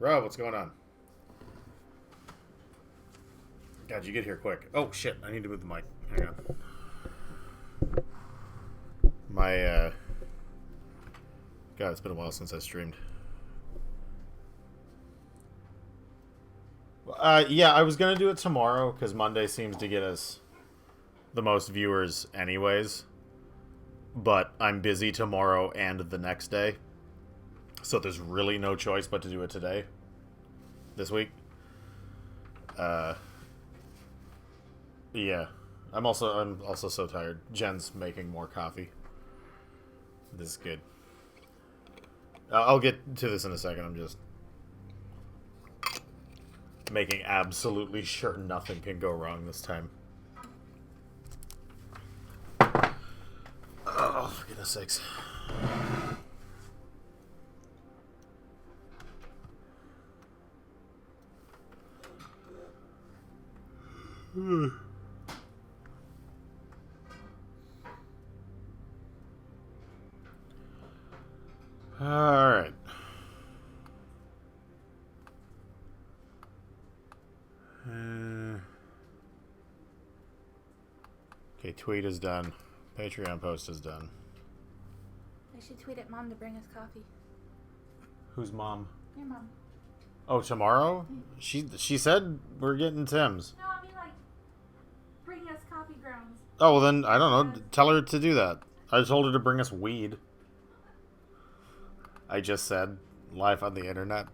Rob, what's going on? God, you get here quick. Oh shit! I need to move the mic. Hang on. My God, it's been a while since I streamed. Yeah, I was gonna do it tomorrow because Monday seems to get us the most viewers, anyways. But I'm busy tomorrow and the next day, so there's really no choice but to do it today. This week. Uh, yeah. I'm also so tired. Jen's making more coffee. This is good. I'll get to this in a second. I'm just making absolutely sure nothing can go wrong this time. Oh, for goodness sakes. Alright. Okay, tweet is done. Patreon post is done. I should tweet at Mom to bring us coffee. Who's mom? Your mom. Oh, tomorrow? She said we're getting Tim's. No, I mean like, bring us coffee grounds. Oh, well then, I don't know. Tell her to do that. I told her to bring us weed. I just said, live on the internet.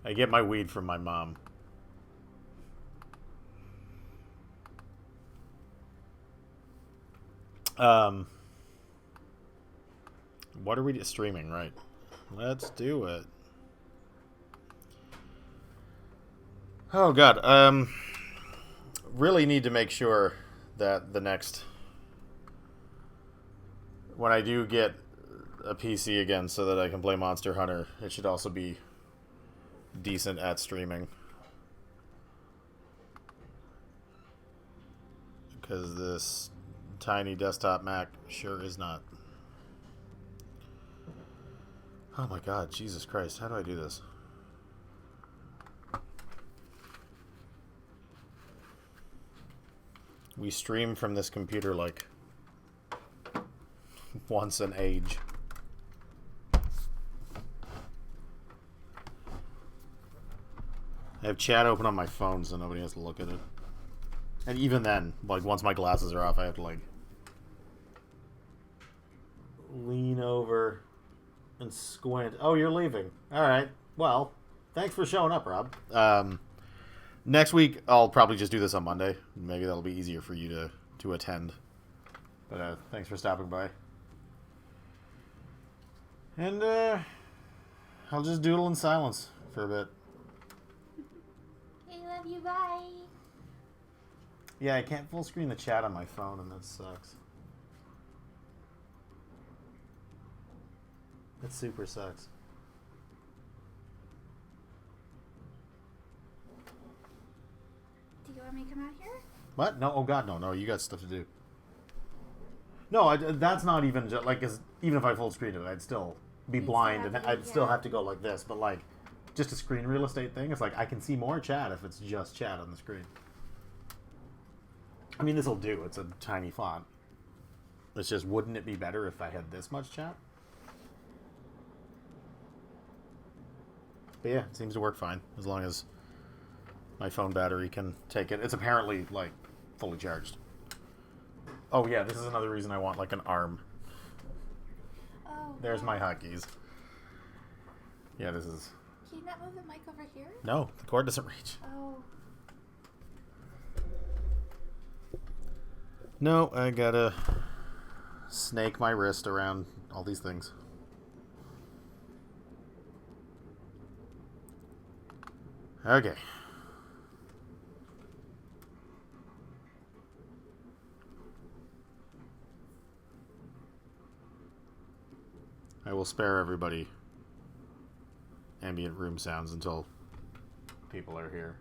I get my weed from my mom. What are we streaming, right? Let's do it. Oh god, really need to make sure that the next, when I do get a PC again so that I can play Monster Hunter, it should also be decent at streaming. Because this tiny desktop Mac sure is not. Oh my god, Jesus Christ, how do I do this? We stream from this computer like once an age. I have chat open on my phone so nobody has to look at it. And even then, like once my glasses are off, I have to like lean over and squint. Oh, you're leaving. All right. Well, thanks for showing up, Rob. Next week, I'll probably just do this on Monday. Maybe that'll be easier for you to attend. But thanks for stopping by. And I'll just doodle in silence for a bit. I love you, bye. Yeah, I can't full screen the chat on my phone, and that sucks. That super sucks. Do you want me to come out here? What? No, oh god, no, you got stuff to do. No, that's not even just, like, cause even if I full screened it, I'd still be blind, and I'd still have to go like this, but like, just a screen real estate thing, it's like, I can see more chat if it's just chat on the screen. I mean, this'll do, it's a tiny font. It's just, wouldn't it be better if I had this much chat? But yeah, it seems to work fine, as long as my phone battery can take it. It's apparently, like, fully charged. Oh yeah, this is another reason I want, like, an arm. Oh. There's my hotkeys. Yeah, this is... Can you not move the mic over here? No, the cord doesn't reach. Oh. No, I gotta snake my wrist around all these things. Okay. I will spare everybody ambient room sounds until people are here.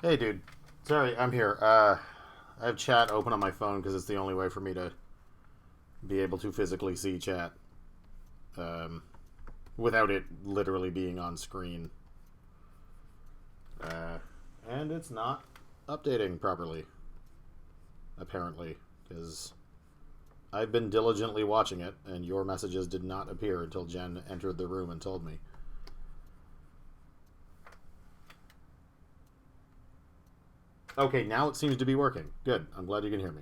Hey, dude. Sorry, I'm here. I have chat open on my phone because it's the only way for me to be able to physically see chat um, without it literally being on screen. And it's not updating properly, apparently, because I've been diligently watching it, and your messages did not appear until Jen entered the room and told me. Okay, now it seems to be working. Good. I'm glad you can hear me.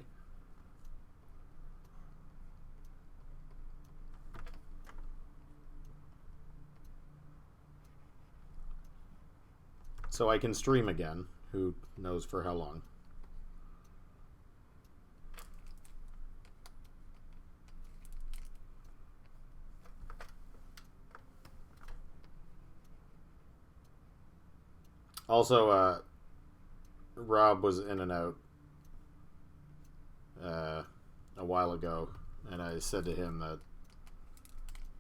So I can stream again. Who knows for how long. Also, Rob was in and out a while ago, and I said to him that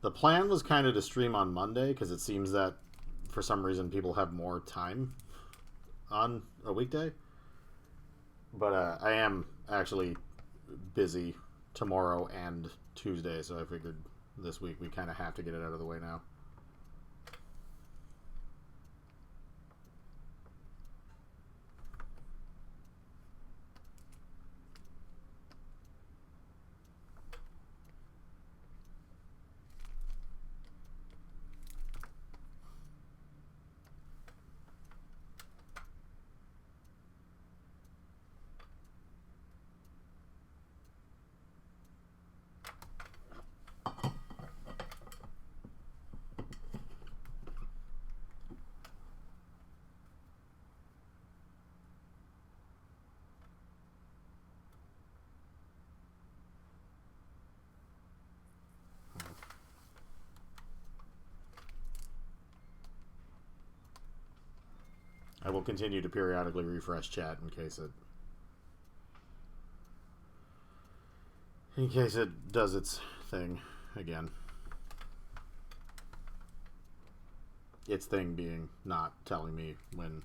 the plan was kind of to stream on Monday because it seems that for some reason people have more time on a weekday. But I am actually busy tomorrow and Tuesday, so I figured this week we kind of have to get it out of the way now. I will continue to periodically refresh chat in case it does its thing again. Its thing being not telling me when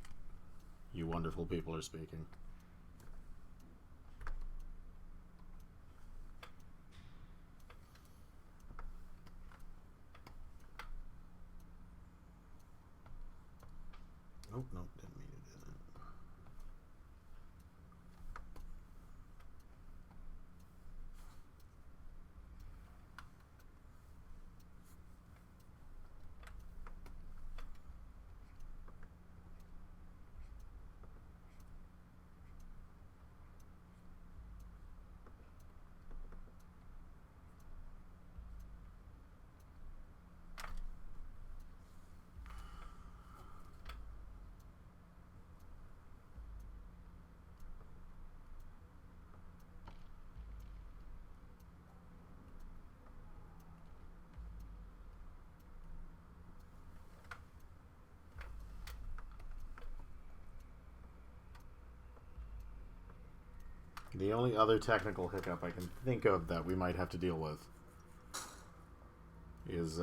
you wonderful people are speaking. Nope, didn't mean to do that. The only other technical hiccup I can think of that we might have to deal with is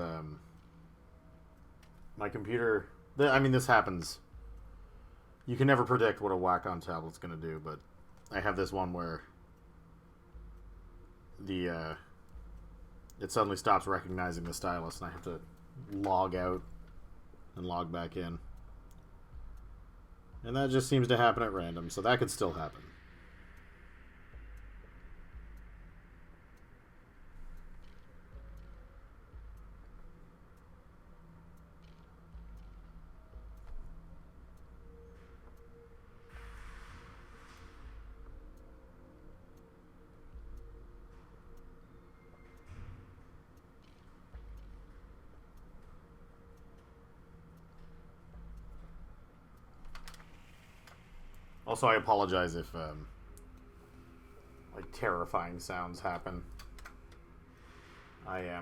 my computer. I mean, this happens. You can never predict what a Wacom tablet's going to do, but I have this one where it suddenly stops recognizing the stylus, and I have to log out and log back in. And that just seems to happen at random, so that could still happen. Also, I apologize if like terrifying sounds happen. I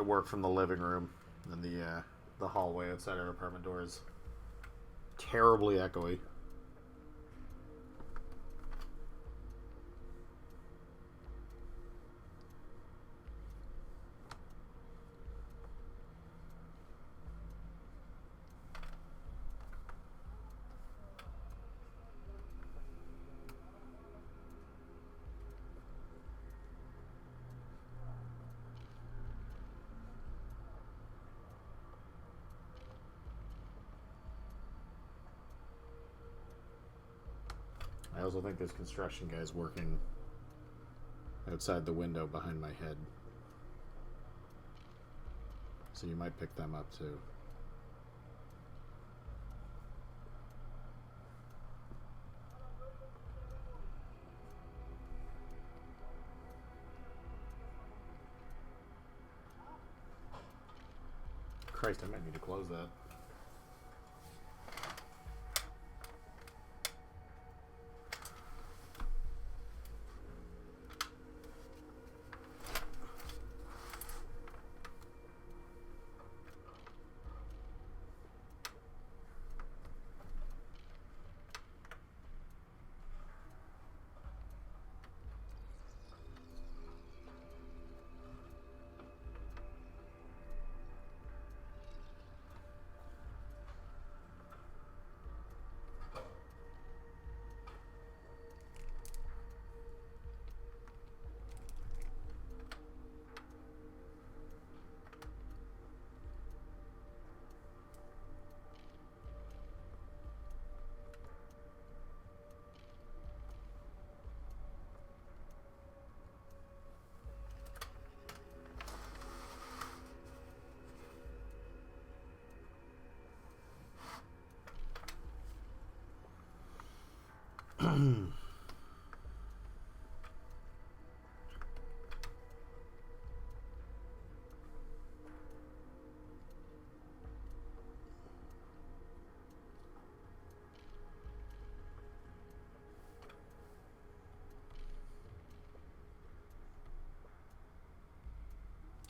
work from the living room, and the hallway outside our apartment door is terribly echoey. also think this construction guy's working outside the window behind my head. So you might pick them up too. Christ, I might need to close that.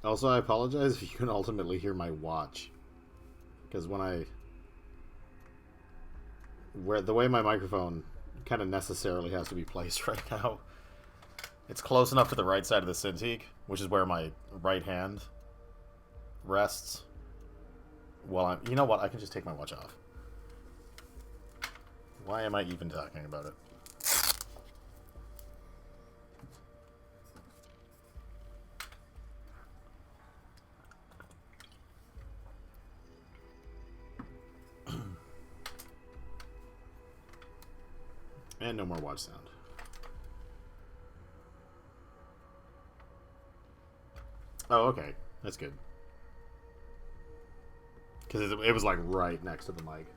Also, I apologize if you can ultimately hear my watch. Because when the way my microphone kind of necessarily has to be placed right now, it's close enough to the right side of the Cintiq, which is where my right hand rests. Well, you know what? I can just take my watch off. Why am I even talking about it? And no more watch sound. Oh, okay. That's good. Because it was like right next to the mic.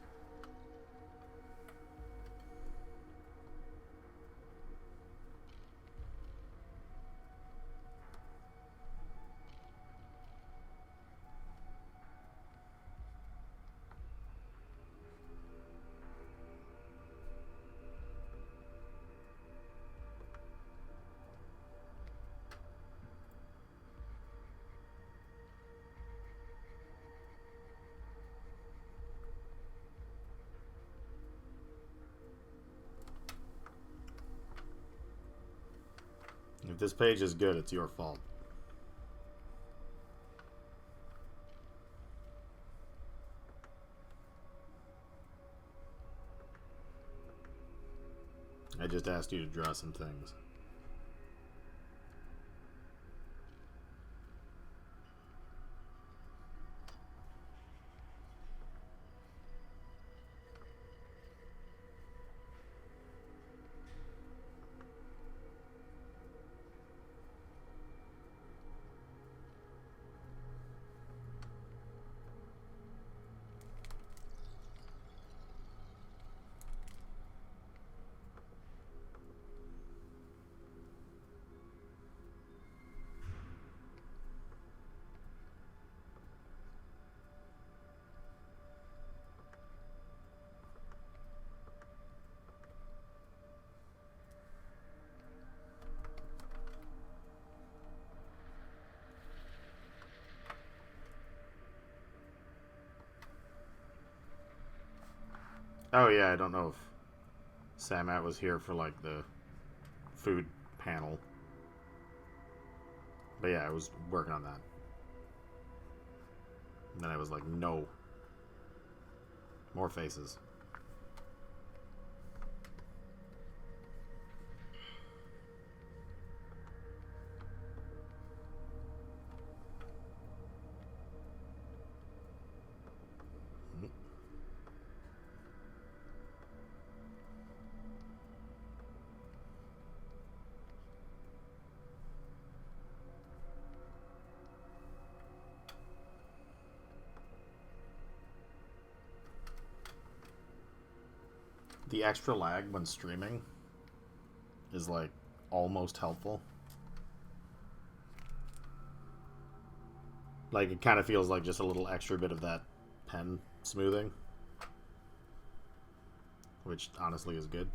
If this page is good, it's your fault. I just asked you to draw some things. Oh yeah, I don't know if Samat was here for like the food panel. But yeah, I was working on that. And then I was like, no. More faces. The extra lag when streaming is like almost helpful. Like it kind of feels like just a little extra bit of that pen smoothing, which honestly is good.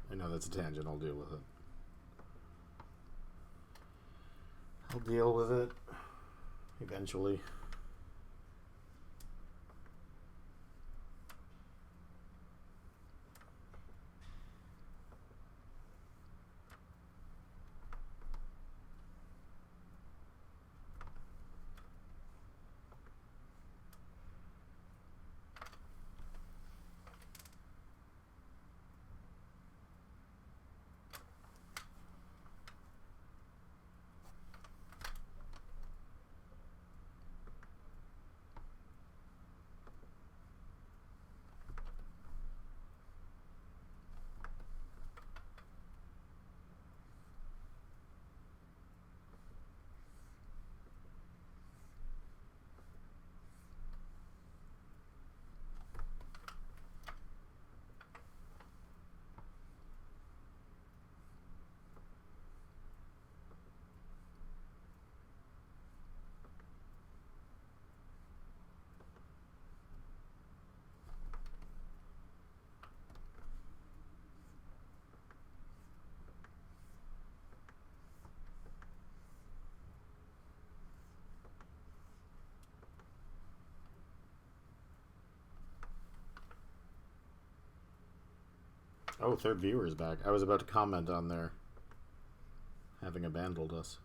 I know that's a tangent. I'll deal with it. I'll deal with it eventually. Oh, third viewer is back. I was about to comment on their having abandoned us.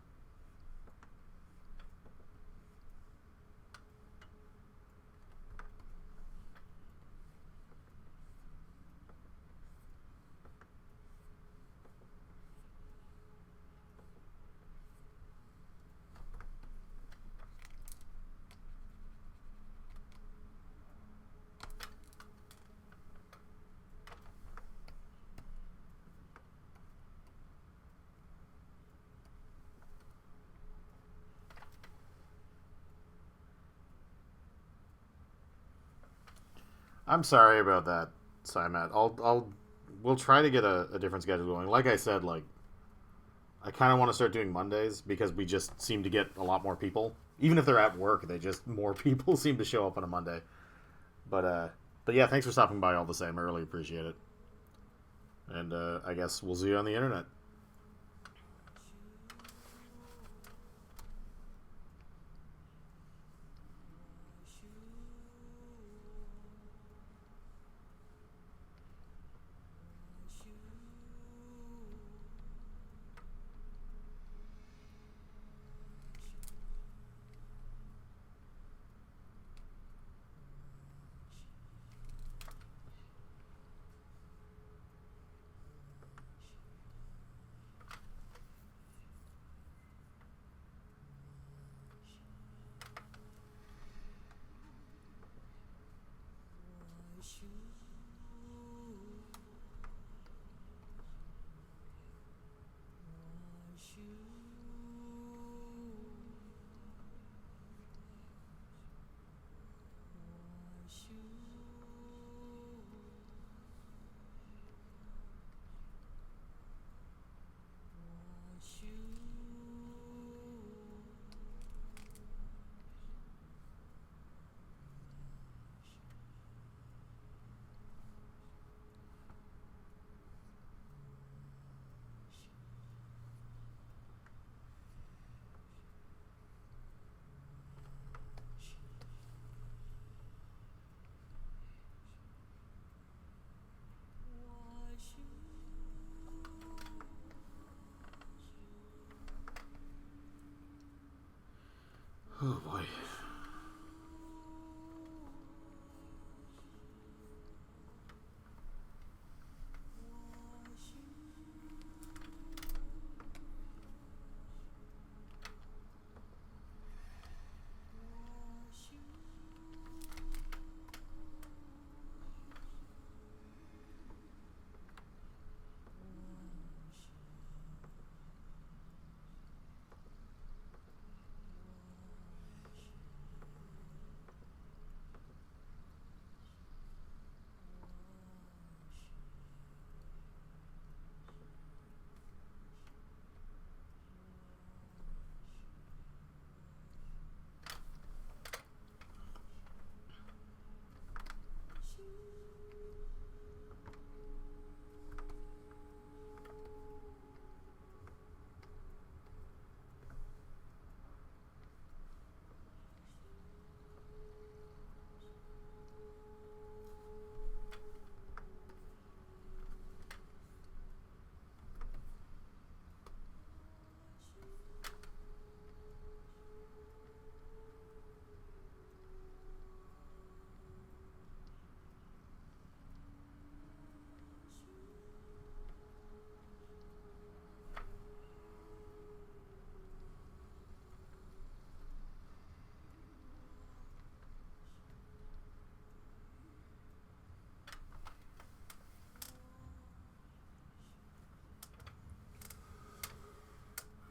I'm sorry about that, Simat. We'll try to get a different schedule going. Like I said, like I kind of want to start doing Mondays because we just seem to get a lot more people. Even if they're at work, they just more people seem to show up on a Monday. But yeah, thanks for stopping by all the same. I really appreciate it. And I guess we'll see you on the internet.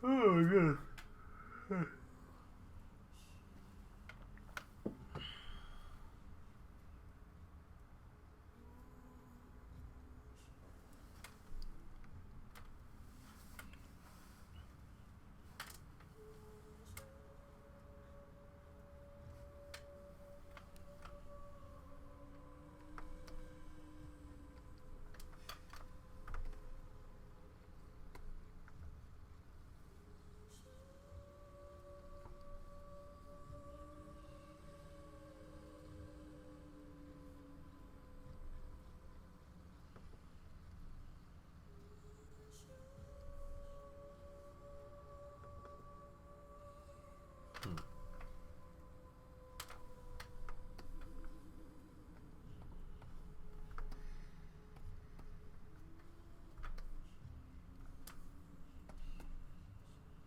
Oh, good.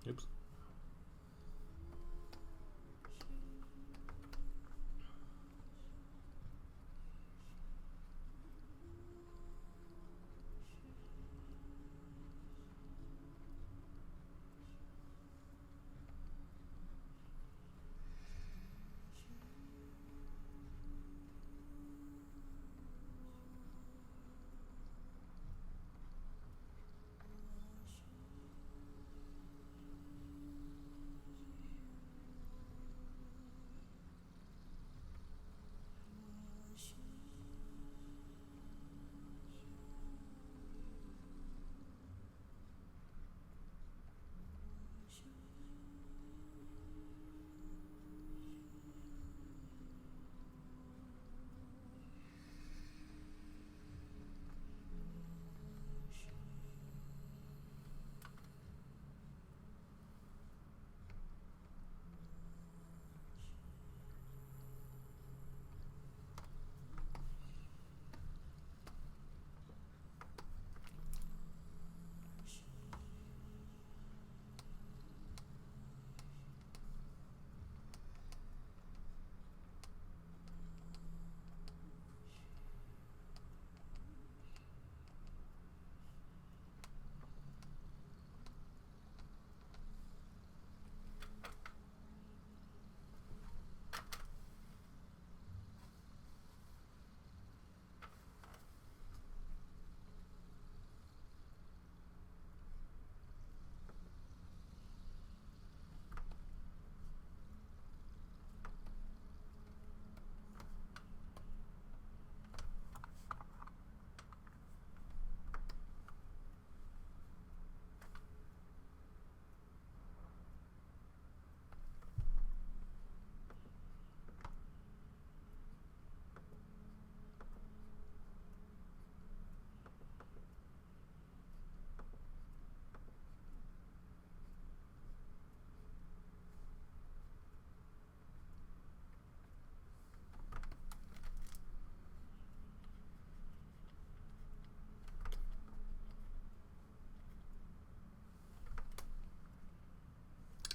Oops.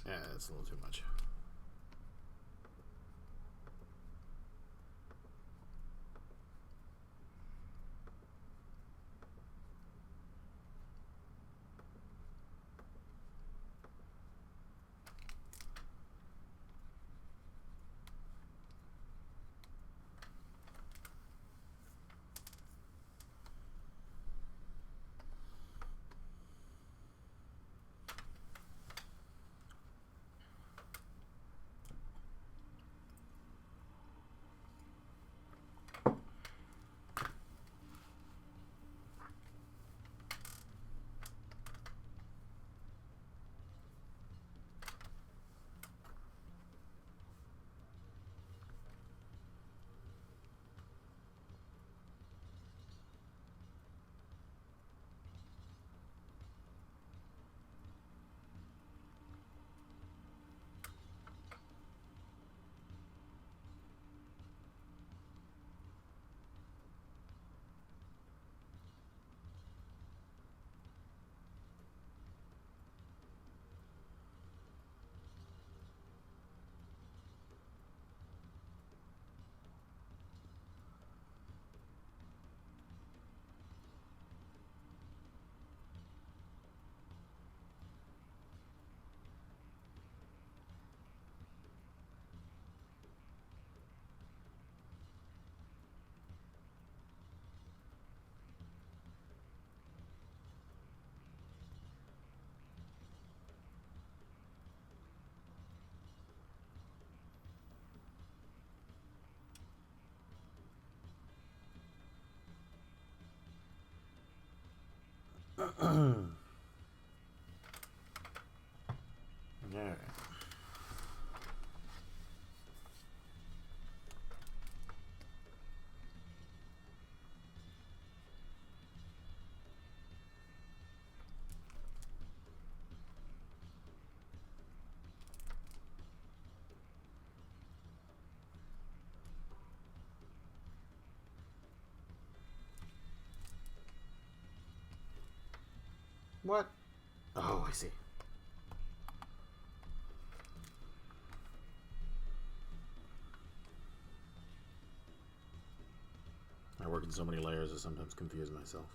Yeah, that's a little too much. What? Oh, I see. I work in so many layers I sometimes confuse myself.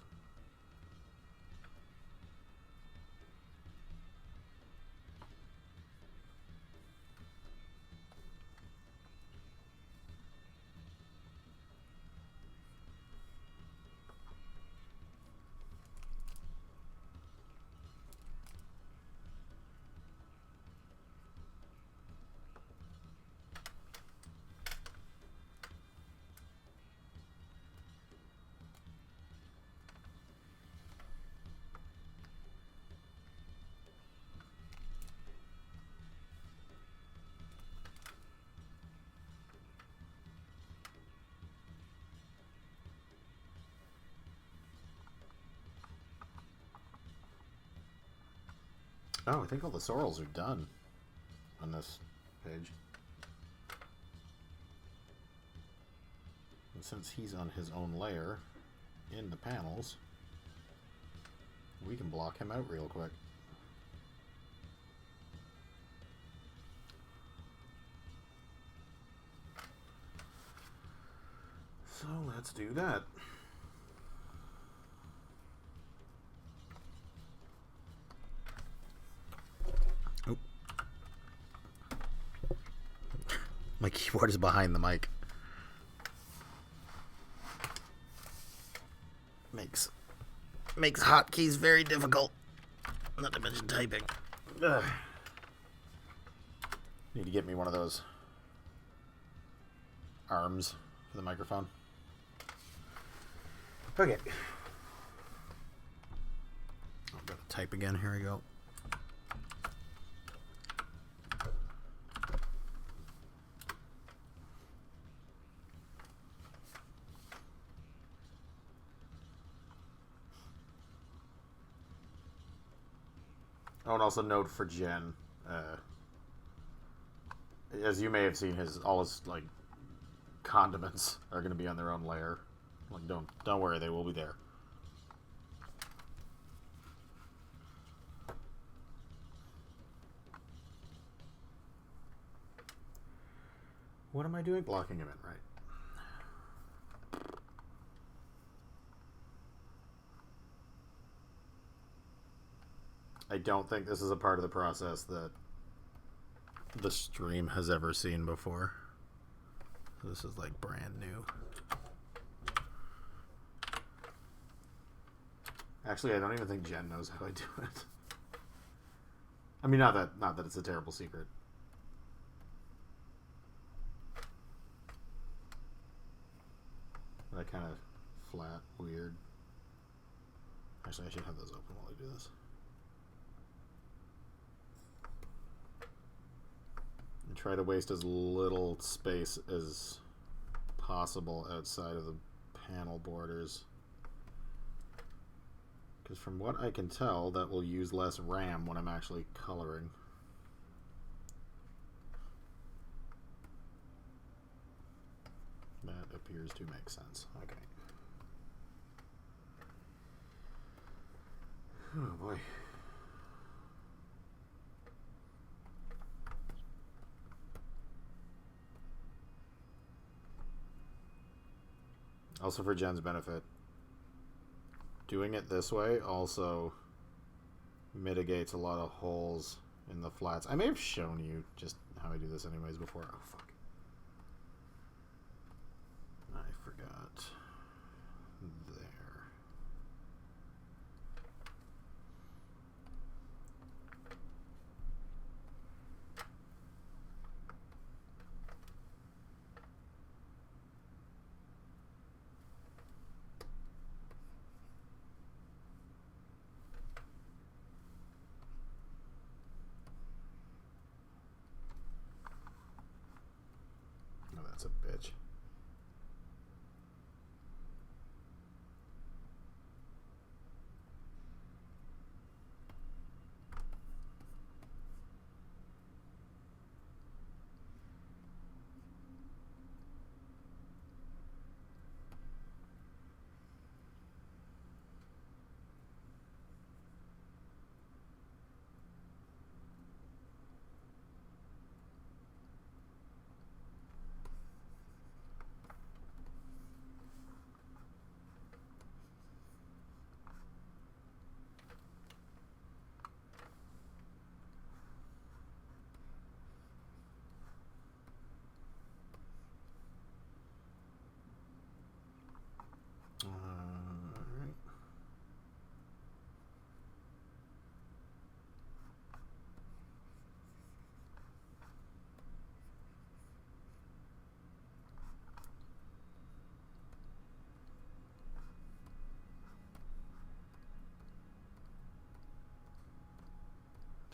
Oh, I think all the sorrels are done on this page. And since he's on his own layer in the panels, we can block him out real quick. So let's do that. Oh. My keyboard is behind the mic. Makes hotkeys very difficult. Not to mention typing. Ugh. Need to get me one of those arms for the microphone. Okay. I've got to type again. Here we go. Oh, and also note for Jen, as you may have seen, all his like condiments are going to be on their own layer. Like, don't worry, they will be there. What am I doing? Blocking him in, right? I don't think this is a part of the process that the stream has ever seen before. This is like brand new. Actually, I don't even think Jen knows how I do it. I mean, not that it's a terrible secret. That kind of flat, weird. Actually, I should have those open while I do this. And try to waste as little space as possible outside of the panel borders. Because from what I can tell, that will use less RAM when I'm actually coloring. That appears to make sense. Okay. Oh boy. Also for Jen's benefit, doing it this way also mitigates a lot of holes in the flats. I may have shown you just how I do this anyways before. Oh, fuck. I forgot. There.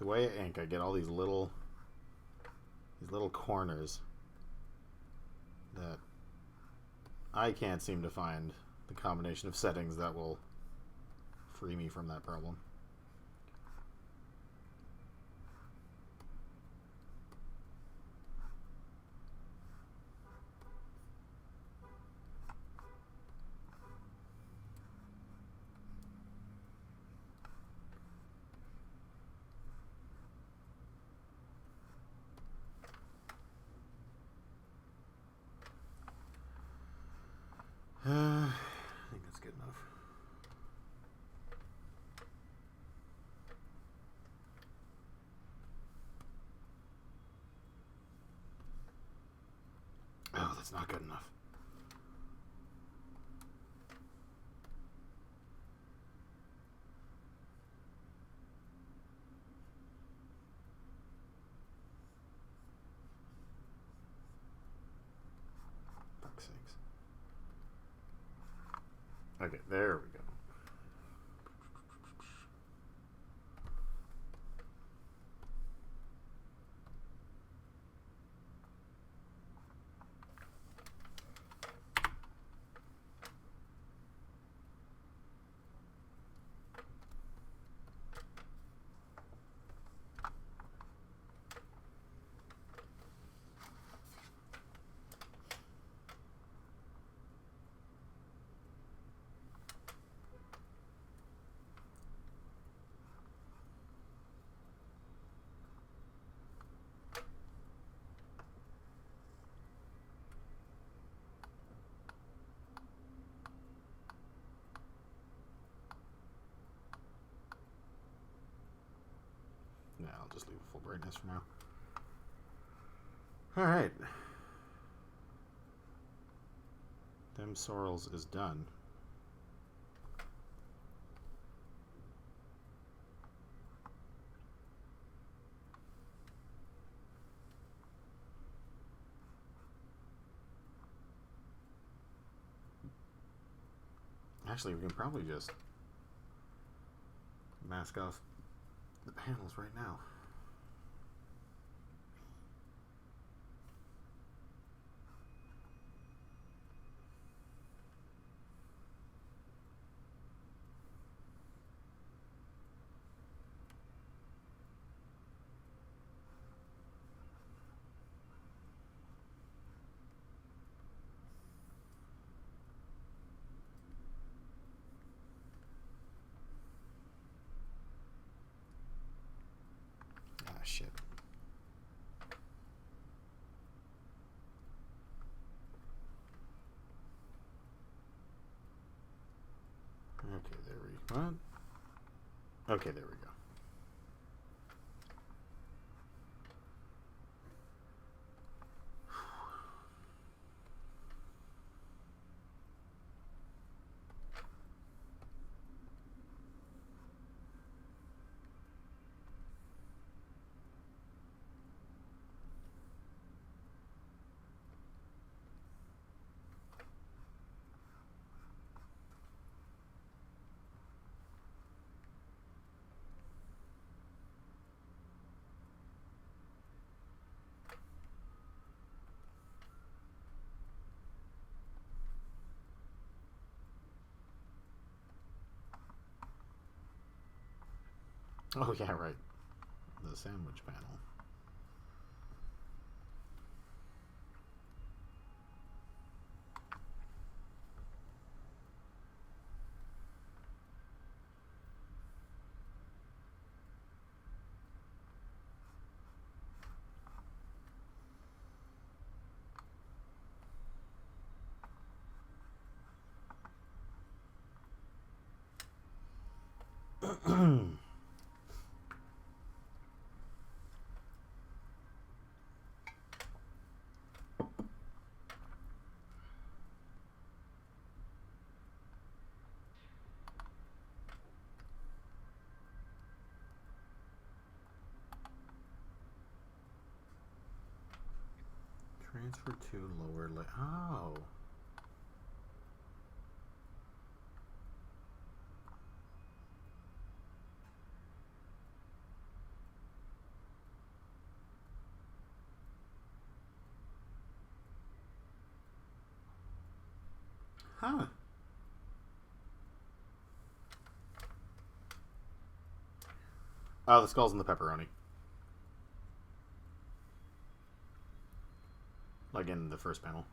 The way I ink, I get all these little corners that I can't seem to find the combination of settings that will free me from that problem. I think that's good enough. Oh, that's not good enough. Fuck's sakes. Okay, there we go. Yeah, I'll just leave it full brightness for now. Alright. Them Sorrels is done. Actually, we can probably just mask off the panels right now. Ah, shit. Okay, there we go. What? Okay, there we go. Oh, yeah, right. The sandwich panel. Transfer to lower layer. Oh. Huh. Oh, the skulls and the pepperoni. Like in the first panel.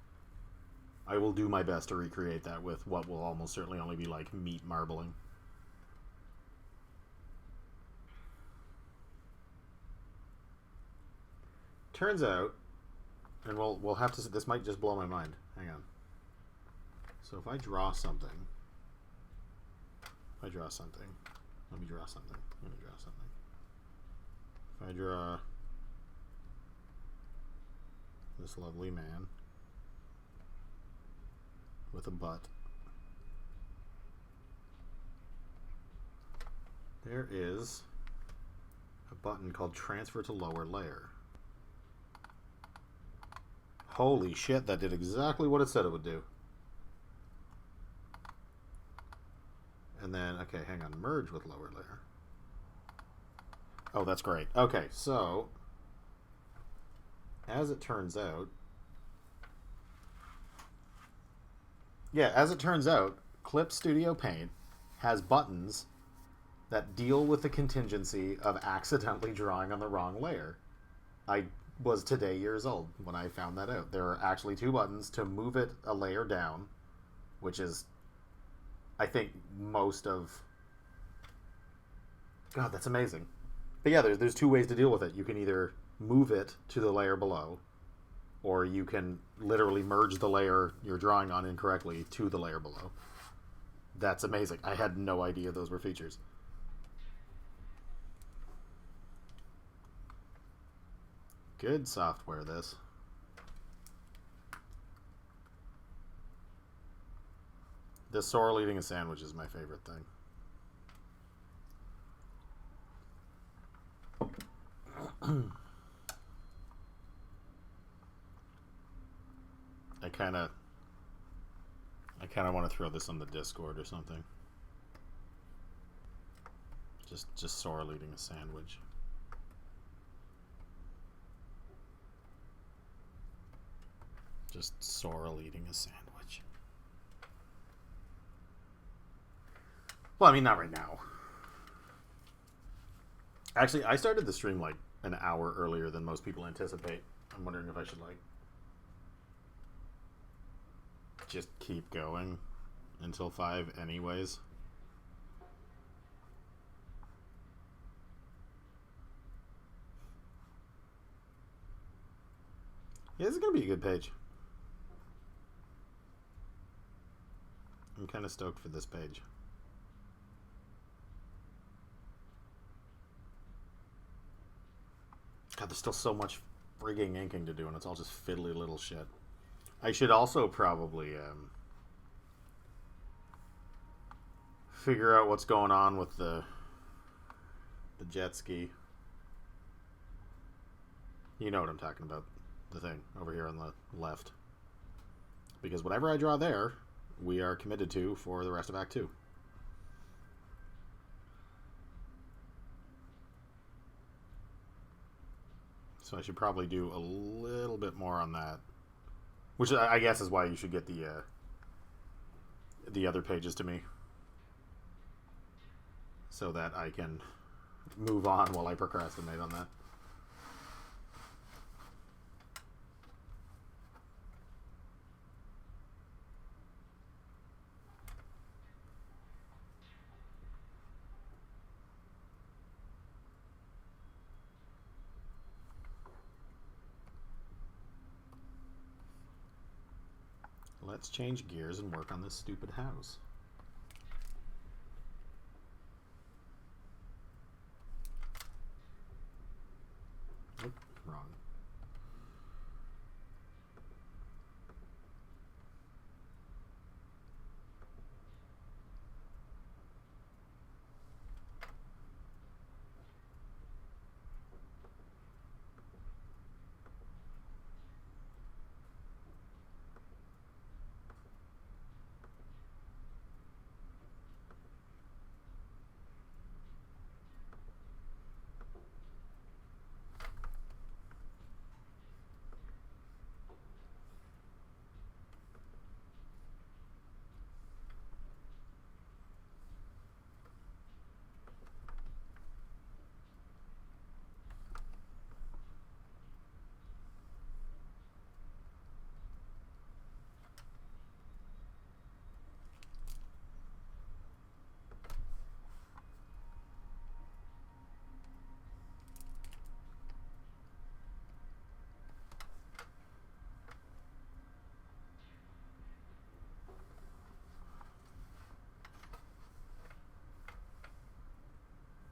I will do my best to recreate that with what will almost certainly only be like meat marbling. Turns out, and we'll have to. This might just blow my mind. Hang on. So if I draw something, let me draw something. If I draw this lovely man with a butt, there is a button called transfer to lower layer. Holy shit, that did exactly what it said it would do. And then, okay, hang on, merge with lower layer. Oh, that's great. Okay, so, as it turns out, Clip Studio Paint has buttons that deal with the contingency of accidentally drawing on the wrong layer. I was today years old when I found that out. There are actually two buttons to move it a layer down, which is, I think, most of... God, that's amazing. But yeah, there's two ways to deal with it. You can either move it to the layer below, or you can literally merge the layer you're drawing on incorrectly to the layer below. That's amazing. I had no idea those were features. Good software, this. This sorrel eating a sandwich is my favorite thing. I kind of want to throw this on the Discord or something. Just sorrel eating a sandwich. Just sorrel eating a sandwich. Well, I mean, not right now. Actually, I started the stream like an hour earlier than most people anticipate. I'm wondering if I should like just keep going until 5 anyways. Yeah, this is going to be a good page. I'm kind of stoked for this page. God, there's still so much frigging inking to do, and it's all just fiddly little shit. I should also probably figure out what's going on with the jet ski. You know what I'm talking about. The thing over here on the left. Because whatever I draw there, we are committed to for the rest of Act 2. So I should probably do a little bit more on that. Which I guess is why you should get the other pages to me. So that I can move on while I procrastinate on that. Let's change gears and work on this stupid house. Oop, wrong.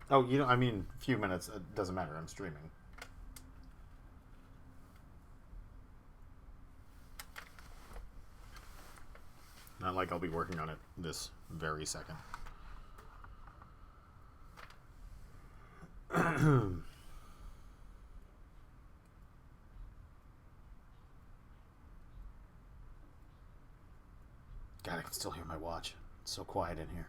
Oh, I mean, a few minutes. It doesn't matter. I'm streaming. Not like I'll be working on it this very second. God, I can still hear my watch. It's so quiet in here.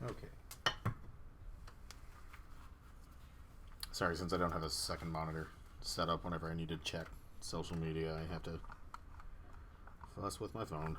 Okay. Sorry, since I don't have a second monitor set up whenever I need to check social media, I have to fuss with my phone.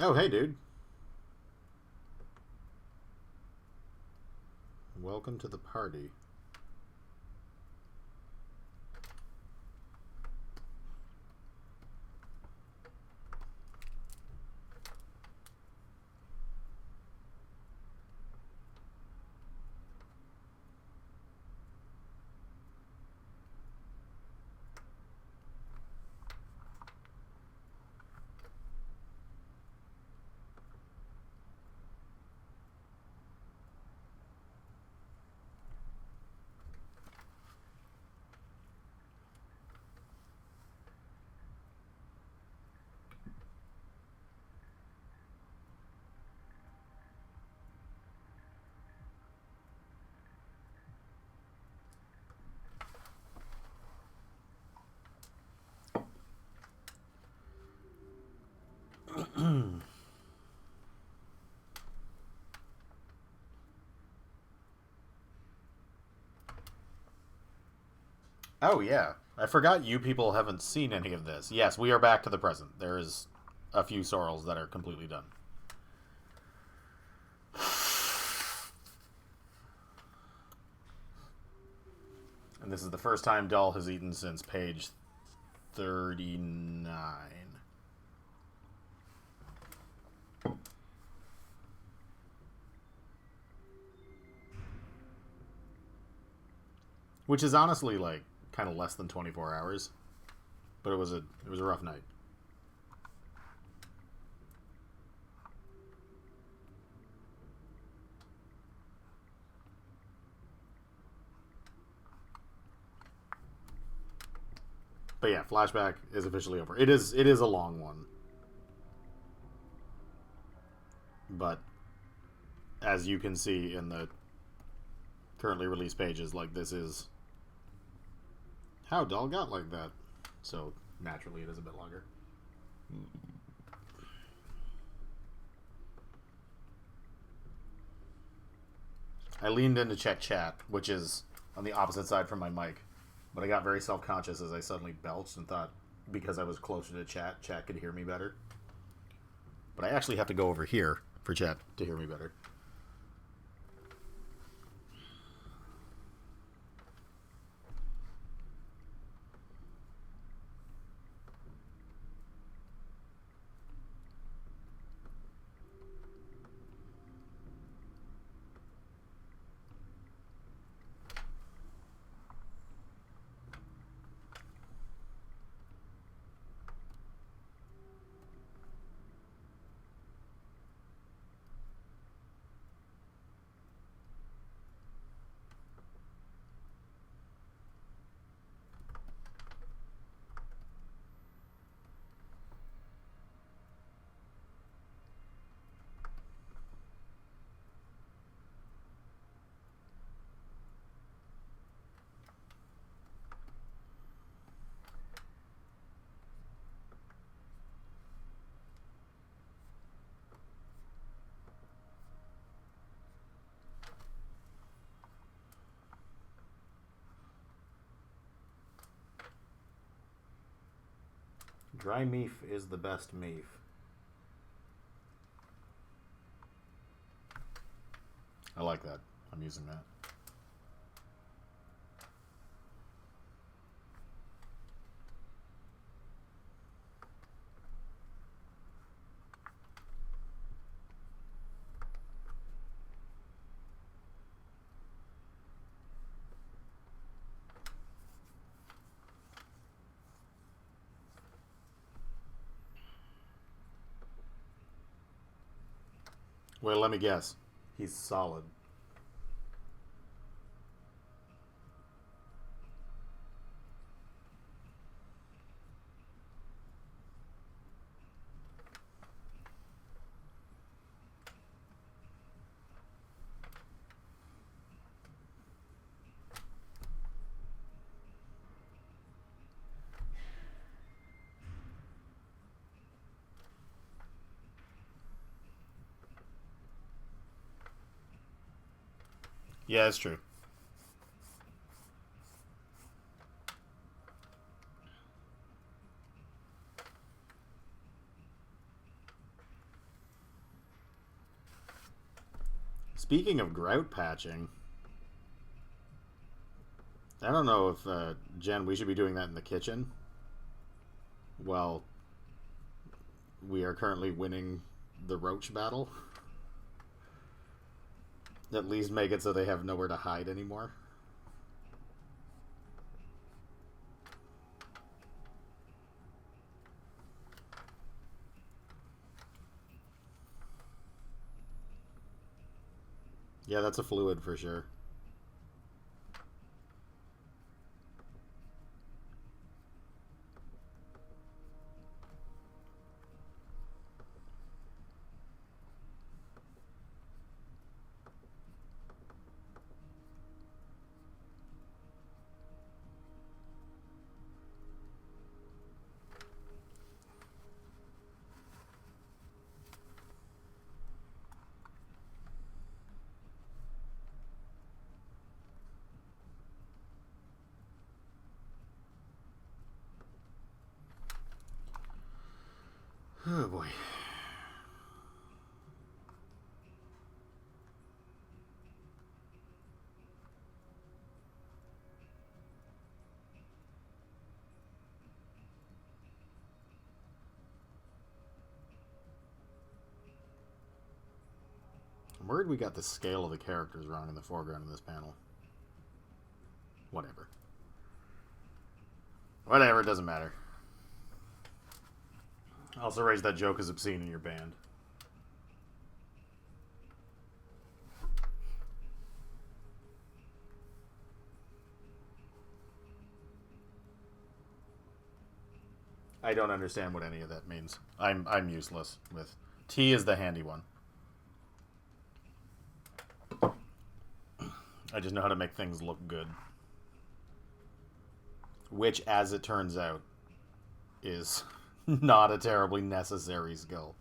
Oh, hey, dude. Welcome to the party. Oh, yeah. I forgot you people haven't seen any of this. Yes, we are back to the present. There is a few sorrels that are completely done. And this is the first time Doll has eaten since page 39. Which is honestly like kind of less than 24 hours. But it was a rough night. But yeah, flashback is officially over. It is a long one. But as you can see in the currently released pages, like, this is how Doll got like that. So naturally it is a bit longer. I leaned in to check chat, which is on the opposite side from my mic, but I got very self-conscious as I suddenly belched and thought because I was closer to chat could hear me better. But I actually have to go over here for chat to hear me better. Dry meef is the best meef. I like that. I'm using that. Well, let me guess. He's solid. Yeah, it's true. Speaking of grout patching, I don't know if, Jen, we should be doing that in the kitchen. Well, we are currently winning the roach battle. At least make it so they have nowhere to hide anymore. Yeah, that's a fluid for sure. Oh boy. I'm worried we got the scale of the characters wrong in the foreground of this panel. Whatever. Whatever, it doesn't matter. Also raise that joke as obscene in your band. I don't understand what any of that means. I'm useless with T is the handy one. I just know how to make things look good. Which, as it turns out, is not a terribly necessary skill.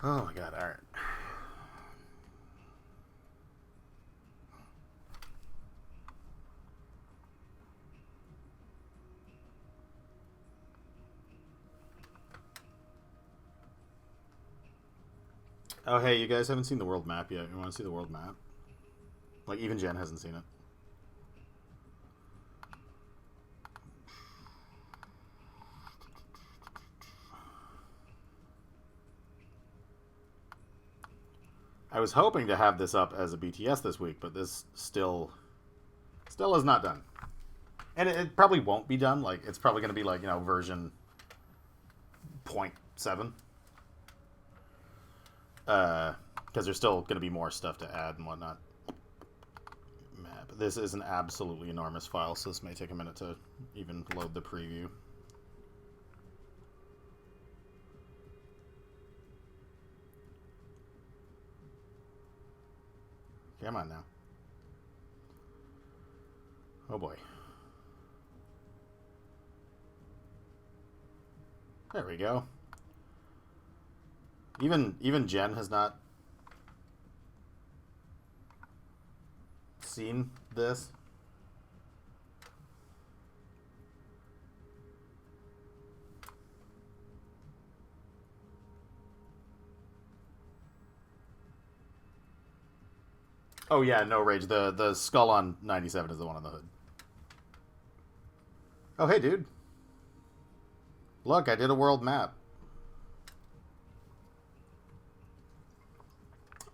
Oh my god, alright. Oh hey, you guys haven't seen the world map yet. You want to see the world map? Like, even Jen hasn't seen it. I was hoping to have this up as a BTS this week, but this still is not done. And it probably won't be done. Like, it's probably going to be like, version 0.7. Because there's still going to be more stuff to add and whatnot. Map. This is an absolutely enormous file, so this may take a minute to even load the preview. Come on now. Oh boy. There we go. Even Jen has not seen this. Oh yeah, no rage. The skull on 97 is the one on the hood. Oh hey dude. Look, I did a world map.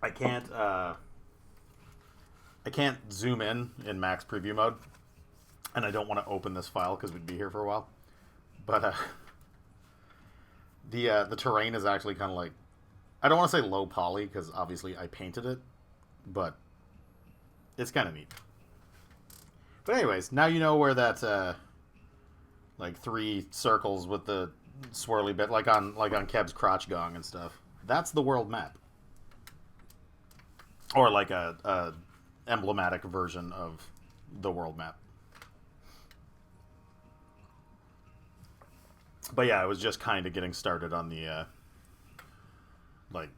I can't zoom in max preview mode, and I don't want to open this file because we'd be here for a while. But the terrain is actually kind of like, I don't want to say low poly because obviously I painted it, but it's kind of neat. But anyways, now you know where that like 3 circles with the swirly bit, like on Keb's crotch gong and stuff. That's the world map. Or like a emblematic version of the world map. But yeah, I was just kind of getting started on the like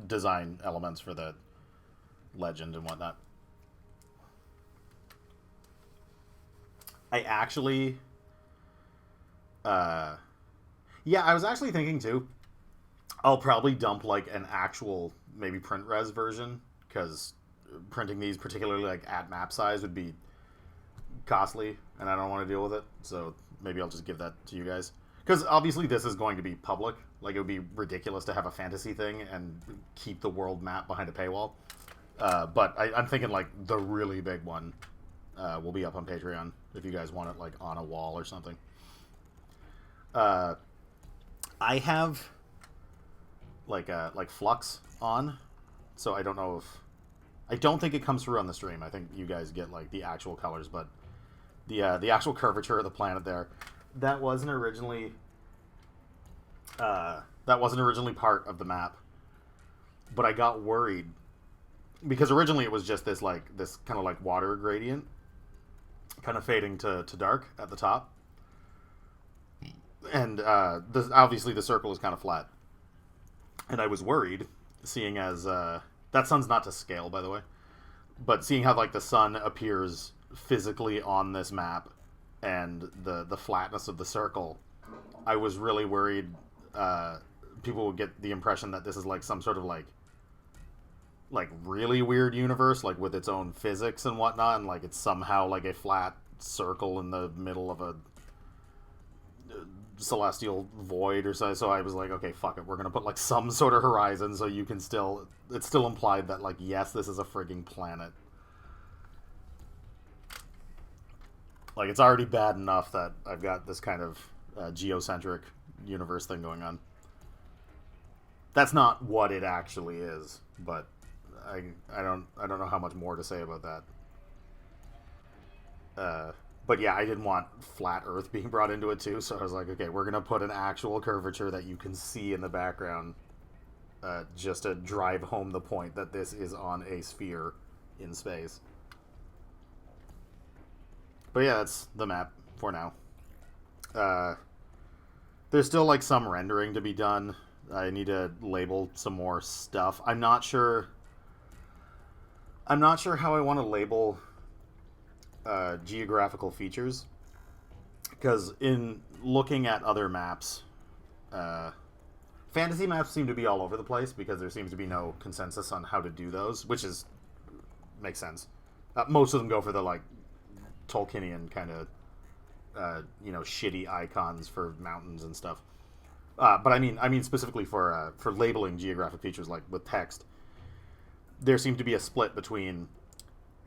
design elements for the legend and whatnot. I actually yeah, I was actually thinking too, I'll probably dump like an actual maybe print res version, because printing these particularly like at map size would be costly and I don't want to deal with it, so maybe I'll just give that to you guys, because obviously this is going to be public. Like, it would be ridiculous to have a fantasy thing and keep the world map behind a paywall, but I'm thinking like the really big one will be up on Patreon if you guys want it like on a wall or something. I have like Flux on, so I don't know if, I don't think it comes through on the stream. I think you guys get like the actual colors, but the actual curvature of the planet there, that wasn't originally part of the map. But I got worried because originally it was just this kind of like water gradient, kind of fading to dark at the top, and obviously the circle is kind of flat. And I was worried, seeing as that sun's not to scale, by the way, but seeing how like the sun appears physically on this map and the flatness of the circle, I was really worried people would get the impression that this is like some sort of like like really weird universe, like with its own physics and whatnot, and like it's somehow like a flat circle in the middle of a celestial void or so. So I was like, okay, fuck it, we're gonna put like some sort of horizon so you can still. It's still implied that like yes, this is a frigging planet. Like it's already bad enough that I've got this kind of geocentric universe thing going on. That's not what it actually is, but I don't know how much more to say about that. But yeah, I didn't want flat Earth being brought into it too, so I was like, okay, we're gonna put an actual curvature that you can see in the background, just to drive home the point that this is on a sphere in space. But yeah, that's the map for now. Uh, there's still like some rendering to be done. I need to label some more stuff. I'm not sure. I'm not sure how I want to label geographical features, because in looking at other maps, uh, fantasy maps seem to be all over the place because there seems to be no consensus on how to do those, which is makes sense. Most of them go for the like Tolkienian kind of shitty icons for mountains and stuff. But I mean specifically for labeling geographic features like with text, there seemed to be a split between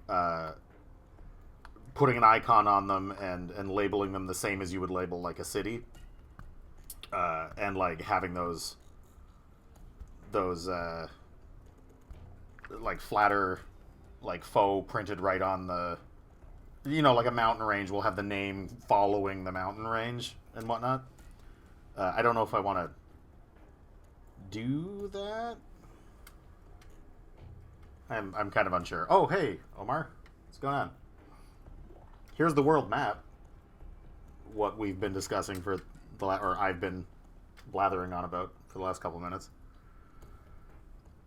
uh, putting an icon on them and labeling them the same as you would label like a city, and like having those like flatter like faux printed right on the, like a mountain range will have the name following the mountain range and whatnot. I don't know if I want to do that. I'm kind of unsure. Oh, hey, Omar. What's going on? Here's the world map. What we've been discussing or I've been blathering on about for the last couple minutes.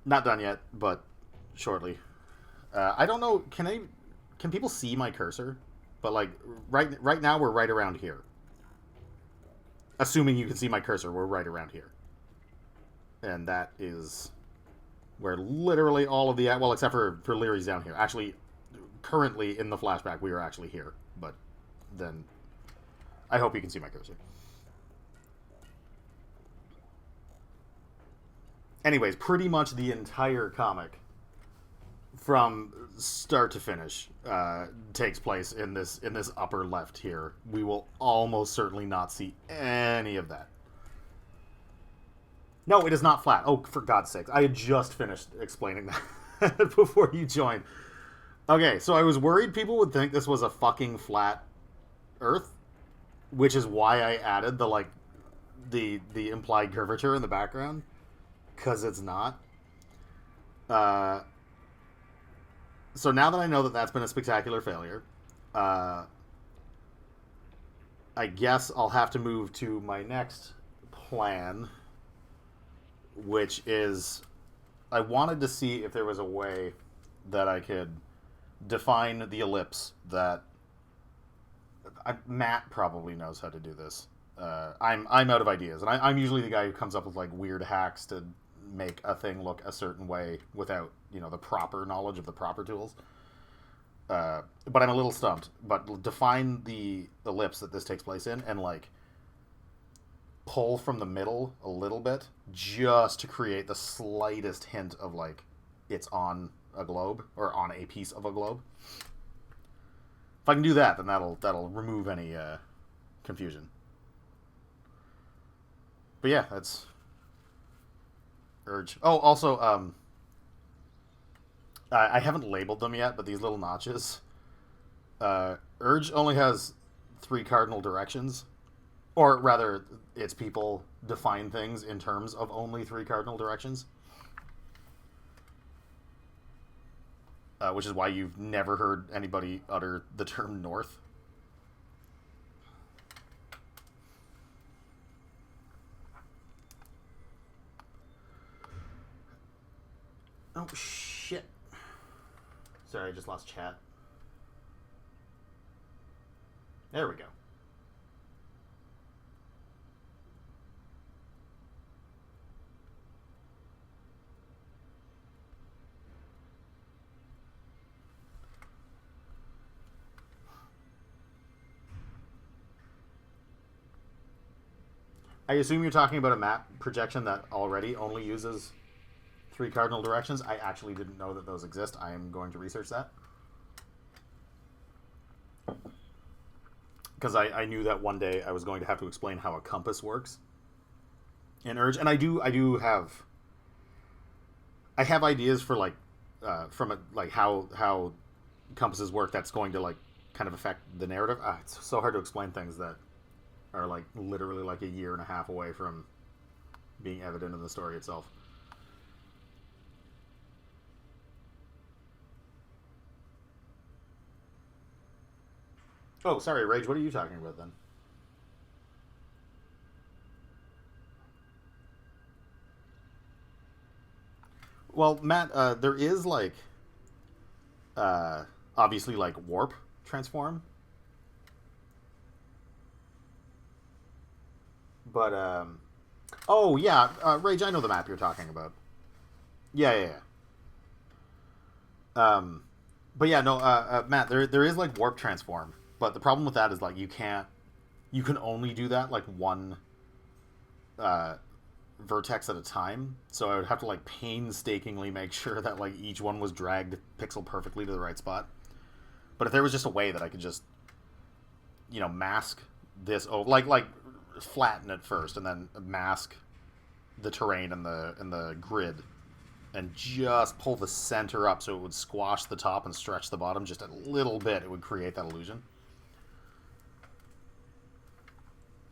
Not done yet, but shortly. I don't know. Can people see my cursor? But like right now, we're right around here. Assuming you can see my cursor, we're right around here, and that is where literally all of the except for Leary's down here. Actually, currently in the flashback, we are actually here. But then, I hope you can see my cursor. Anyways, pretty much the entire comic, from start to finish, takes place in this upper left here. We will almost certainly not see any of that. No, it is not flat. Oh, for God's sakes. I had just finished explaining that before you joined. Okay, so I was worried people would think this was a fucking flat Earth, which is why I added the implied curvature in the background, because it's not. So now that I know that that's been a spectacular failure, I guess I'll have to move to my next plan, which is I wanted to see if there was a way that I could define the ellipse that Matt probably knows how to do this. I'm out of ideas, and I'm usually the guy who comes up with like weird hacks to make a thing look a certain way without the proper knowledge of the proper tools. But I'm a little stumped. But define the ellipse that this takes place in, and like pull from the middle a little bit, just to create the slightest hint of like it's on a globe or on a piece of a globe. If I can do that, then that'll remove any confusion. But yeah, that's Urge. Oh, also, I haven't labeled them yet, but these little notches. Urge only has 3 cardinal directions, or rather, its people define things in terms of only 3 cardinal directions. Which is why you've never heard anybody utter the term north. Oh, shit. Sorry, I just lost chat. There we go. I assume you're talking about a map projection that already only uses 3 cardinal directions. I actually didn't know that those exist. I am going to research that. Because I knew that one day I was going to have to explain how a compass works in Urge. And I have ideas for like like how compasses work that's going to like kind of affect the narrative. It's so hard to explain things that are like literally like a year and a half away from being evident in the story itself. Oh, sorry, Rage. What are you talking about then? Well, Matt, there is like uh, obviously like warp transform, but oh yeah, Rage. I know the map you're talking about. Yeah, yeah, yeah. But yeah, no, Matt. There is like warp transform, but the problem with that is like you can't. You can only do that like one uh, vertex at a time. So I would have to like painstakingly make sure that like each one was dragged pixel perfectly to the right spot. But if there was just a way that I could just mask this over like flatten it first and then mask the terrain and the grid and just pull the center up so it would squash the top and stretch the bottom just a little bit, it would create that illusion.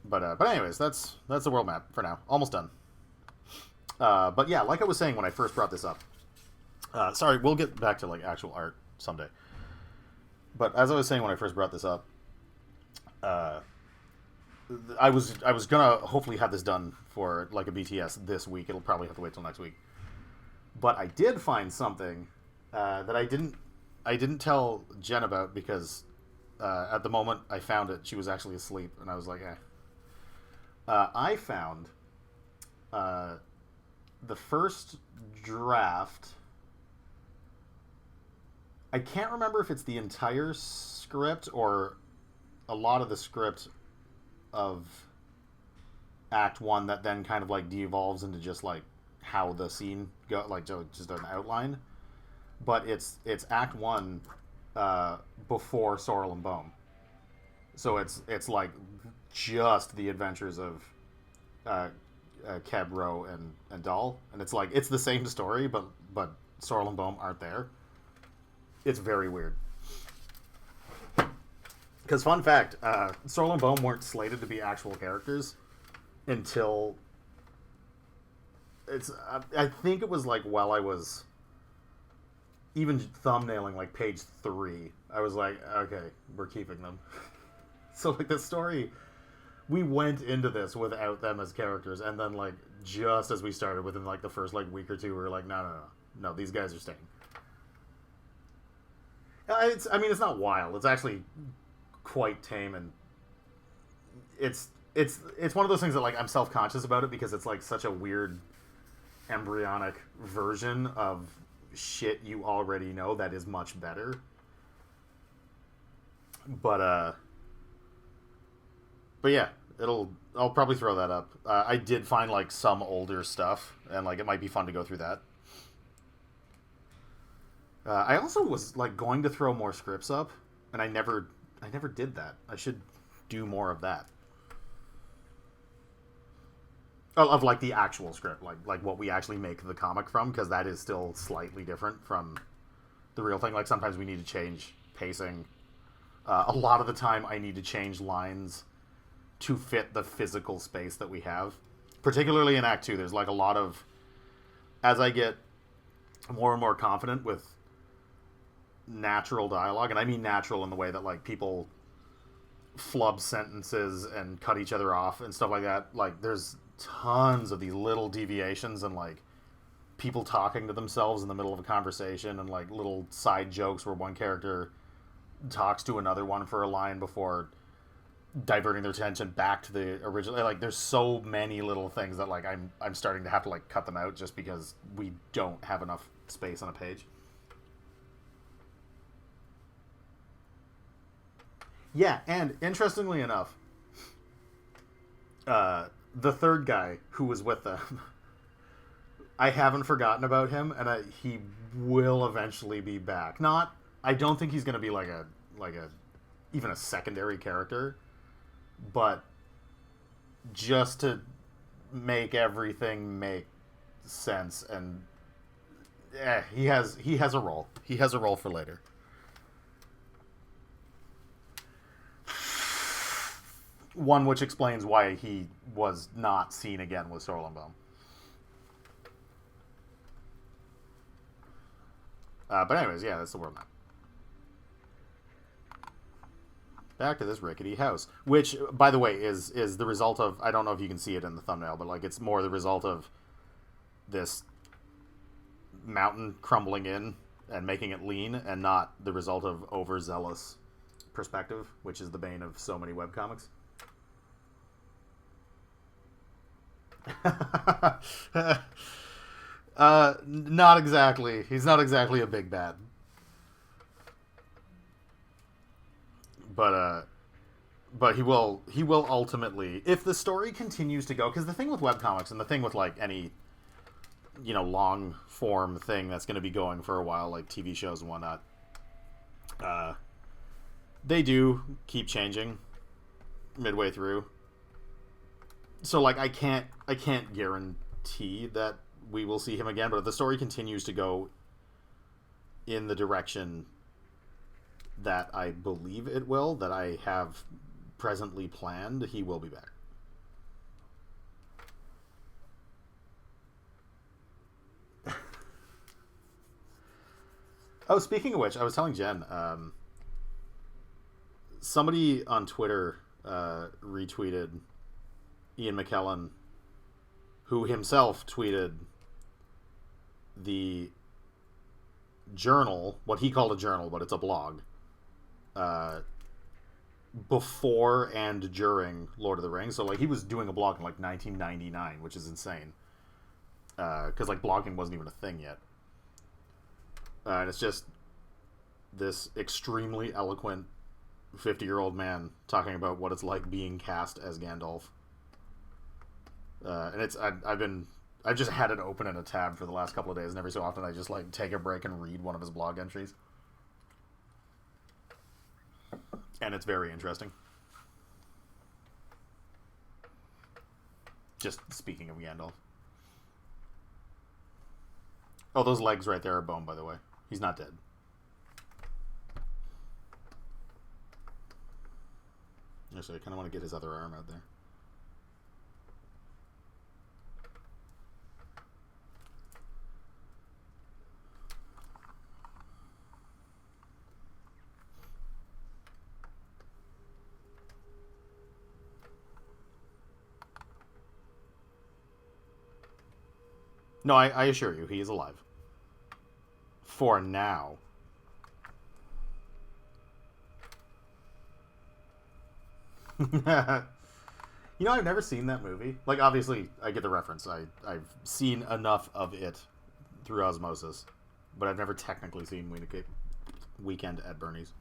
But anyways, that's the world map for now. Almost done. But yeah, like I was saying when I first brought this up. Sorry, we'll get back to like actual art someday. But as I was saying when I first brought this up, uh, I was gonna hopefully have this done for like a BTS this week. It'll probably have to wait till next week. But I did find something that I didn't tell Jen about because at the moment I found it, she was actually asleep, and I was like, eh. I found uh, the first draft. I can't remember if it's the entire script or a lot of the script of Act One that then kind of like devolves into just like how the scene go, like just an outline. But it's Act One before Sorrel and Bohm, so it's like just the adventures of uh, Keb, Ro, and Dahl, and it's like it's the same story, but Sorrel and Bohm aren't there. It's very weird. Because fun fact, Sorrel and Bohm weren't slated to be actual characters until it's. I think it was like while I was even thumbnailing like page 3. I was like, okay, we're keeping them. So like the story, we went into this without them as characters, and then like just as we started, within like the first like week or two, we were like, no, these guys are staying. It's not wild. It's actually quite tame, and it's one of those things that like I'm self conscious about it because it's like such a weird embryonic version of shit you already know that is much better. But yeah, I'll probably throw that up. I did find like some older stuff, and like it might be fun to go through that. I also was like going to throw more scripts up, and I never did that. I should do more of that. Of like the actual script, like what we actually make the comic from, because that is still slightly different from the real thing. Like sometimes we need to change pacing. A lot of the time, I need to change lines to fit the physical space that we have. Particularly in Act Two, there's like a lot of as I get more and more confident with natural dialogue, and I mean natural in the way that like people flub sentences and cut each other off and stuff like that. Like there's tons of these little deviations and like people talking to themselves in the middle of a conversation and like little side jokes where one character talks to another one for a line before diverting their attention back to the original. Like there's so many little things that like I'm starting to have to like cut them out just because we don't have enough space on a page. Yeah, and interestingly enough, the third guy who was with them, I haven't forgotten about him, and he will eventually be back. Not, I don't think he's going to be like a even a secondary character, but just to make everything make sense, and he has a role. He has a role for later. One which explains why he was not seen again with Sorlenbaum. But anyways, yeah, that's the world map. Back to this rickety house, which, by the way, is the result of, I don't know if you can see it in the thumbnail, but like it's more the result of this mountain crumbling in and making it lean, and not the result of overzealous perspective, which is the bane of so many webcomics. Not exactly. He's not exactly a big bad. But he will ultimately, if the story continues to go, because the thing with webcomics and the thing with like any long form thing that's going to be going for a while, like TV shows and whatnot, they do keep changing midway through. So like I can't guarantee that we will see him again, but if the story continues to go in the direction that I believe it will, that I have presently planned, he will be back. Oh, speaking of which, I was telling Jen, somebody on Twitter retweeted Ian McKellen, who himself tweeted the journal, what he called a journal, but it's a blog, before and during Lord of the Rings. So like he was doing a blog in like 1999, which is insane, because like blogging wasn't even a thing yet. And it's just this extremely eloquent 50-year-old man talking about what it's like being cast as Gandalf. And it's I've just had it open in a tab for the last couple of days, and every so often I just like take a break and read one of his blog entries. And it's very interesting. Just speaking of Gandalf. Oh, those legs right there are bone, by the way. He's not dead. Actually, I kind of want to get his other arm out there. No, I assure you, he is alive. For now. I've never seen that movie. Like, obviously, I get the reference. I've seen enough of it through osmosis. But I've never technically seen Weekend at Bernie's.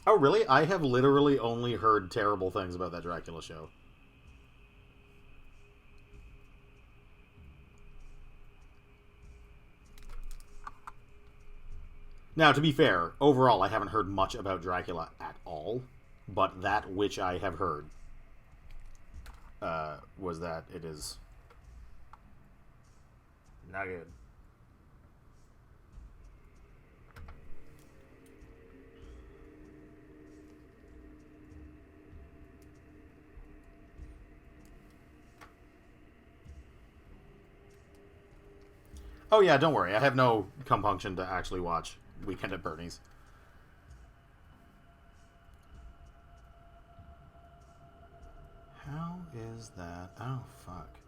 Oh, really? I have literally only heard terrible things about that Dracula show. Now, to be fair, overall, I haven't heard much about Dracula at all. But that which I have heard was that it is not good. Oh yeah, don't worry. I have no compunction to actually watch Weekend at Bernie's. How is that? Oh, fuck.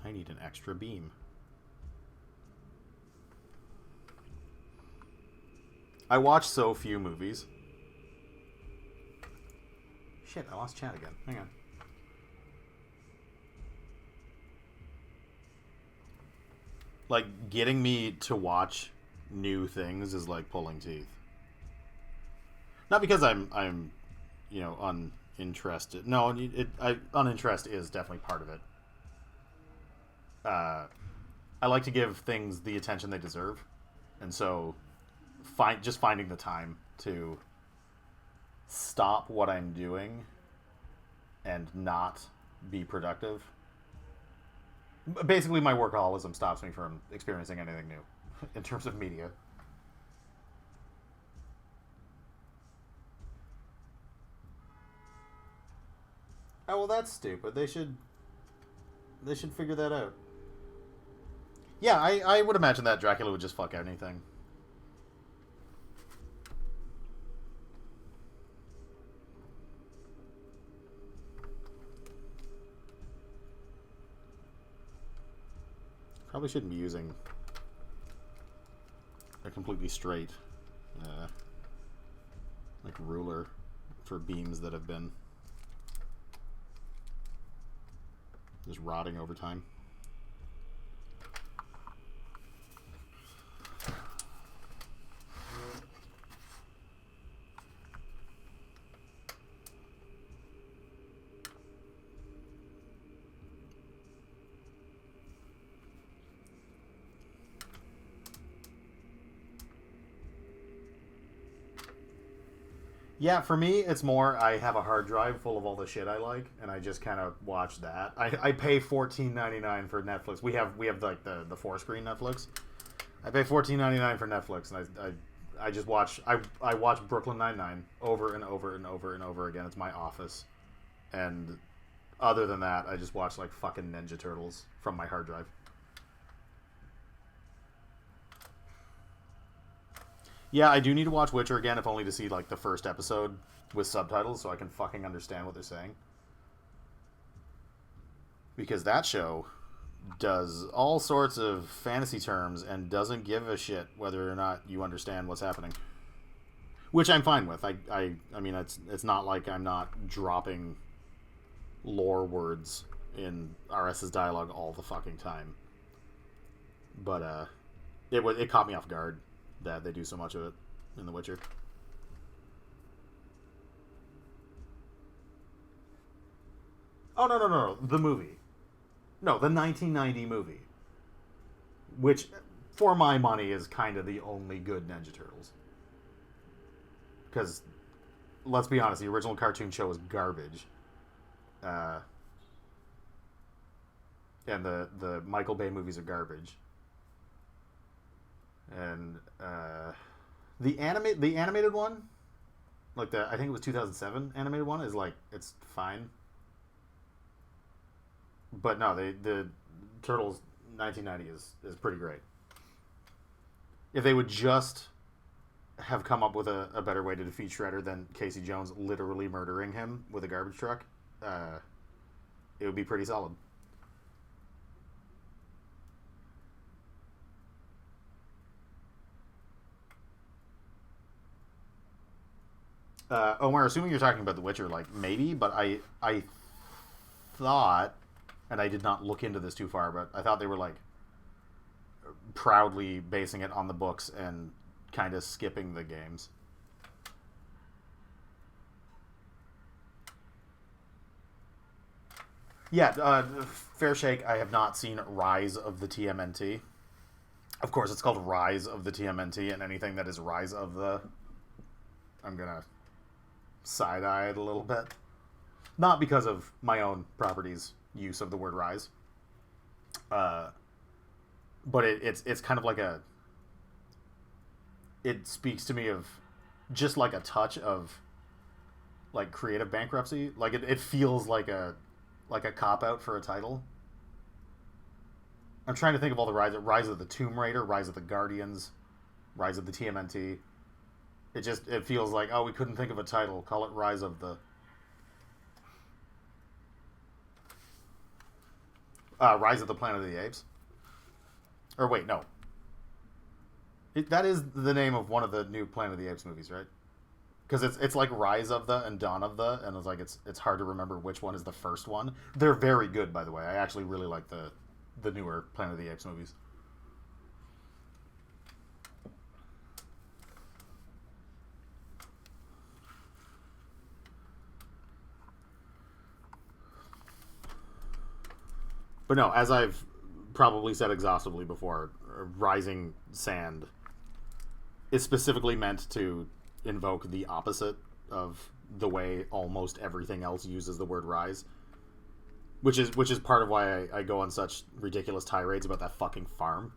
I need an extra beam. I watch so few movies. Shit, I lost chat again. Hang on. Like, getting me to watch new things is like pulling teeth. Not because I'm uninterested. No, uninterest is definitely part of it. I like to give things the attention they deserve, and so finding the time to stop what I'm doing and not be productive. Basically, my workaholism stops me from experiencing anything new in terms of media. Oh well, that's stupid. They should figure that out. Yeah, I would imagine that Dracula would just fuck anything. Probably shouldn't be using a completely straight, like ruler for beams that have been just rotting over time. Yeah, for me, it's more I have a hard drive full of all the shit I like, and I just kind of watch that. I pay $14.99 for Netflix. We have like the 4-screen Netflix. I pay $14.99 for Netflix, and I just watch I watch Brooklyn Nine-Nine over and over and over and over again. It's my office, and other than that, I just watch like fucking Ninja Turtles from my hard drive. Yeah, I do need to watch Witcher again, if only to see like the first episode with subtitles, so I can fucking understand what they're saying. Because that show does all sorts of fantasy terms and doesn't give a shit whether or not you understand what's happening. Which I'm fine with. I mean, it's not like I'm not dropping lore words in RS's dialogue all the fucking time. But it caught me off guard that they do so much of it in The Witcher. Oh no, the movie. No, the 1990 movie, which for my money is kind of the only good Ninja Turtles. Because let's be honest, the original cartoon show was garbage. Uh, and the Michael Bay movies are garbage. And the animated one, like I think it was 2007 animated one, is like it's fine. But no, the Turtles 1990 is pretty great. If they would just have come up with a better way to defeat Shredder than Casey Jones literally murdering him with a garbage truck, it would be pretty solid. Omar, assuming you're talking about The Witcher, like maybe, but I thought, and I did not look into this too far, but I thought they were like proudly basing it on the books and kind of skipping the games. Yeah, fair shake. I have not seen Rise of the TMNT. Of course, it's called Rise of the TMNT, and anything that is Rise of the, I'm gonna side eye it a little bit. Not because of my own property's use of the word rise, uh, but it's kind of like it speaks to me of just like a touch of like creative bankruptcy. Like it feels like a cop out for a title. I'm trying to think of all the Rise of the Tomb Raider, Rise of the Guardians, Rise of the TMNT. It feels like, oh, we couldn't think of a title. Call it Rise of the Rise of the Planet of the Apes. Or wait, no. That is the name of one of the new Planet of the Apes movies, right? Because it's like Rise of the and Dawn of the, and it's like it's hard to remember which one is the first one. They're very good, by the way. I actually really like the newer Planet of the Apes movies. But no, as I've probably said exhaustively before, Rising Sand is specifically meant to invoke the opposite of the way almost everything else uses the word rise. Which is part of why I go on such ridiculous tirades about that fucking farm.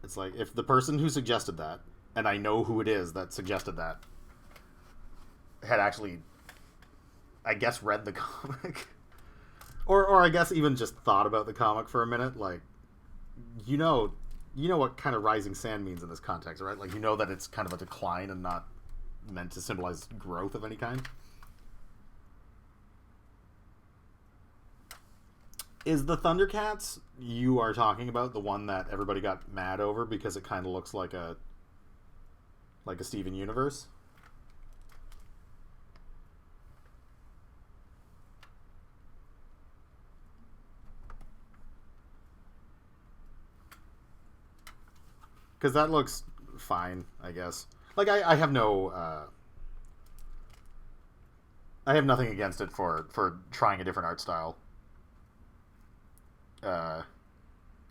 It's like, if the person who suggested that, and I know who it is that suggested that, had actually, I guess, read the comic, or I guess even just thought about the comic for a minute, like, you know what kind of Rising Sand means in this context, right? Like, you know that it's kind of a decline and not meant to symbolize growth of any kind. Is the Thundercats you are talking about the one that everybody got mad over because it kind of looks like a Steven Universe? Because that looks fine, I guess. Like, I have no... I have nothing against it for trying a different art style.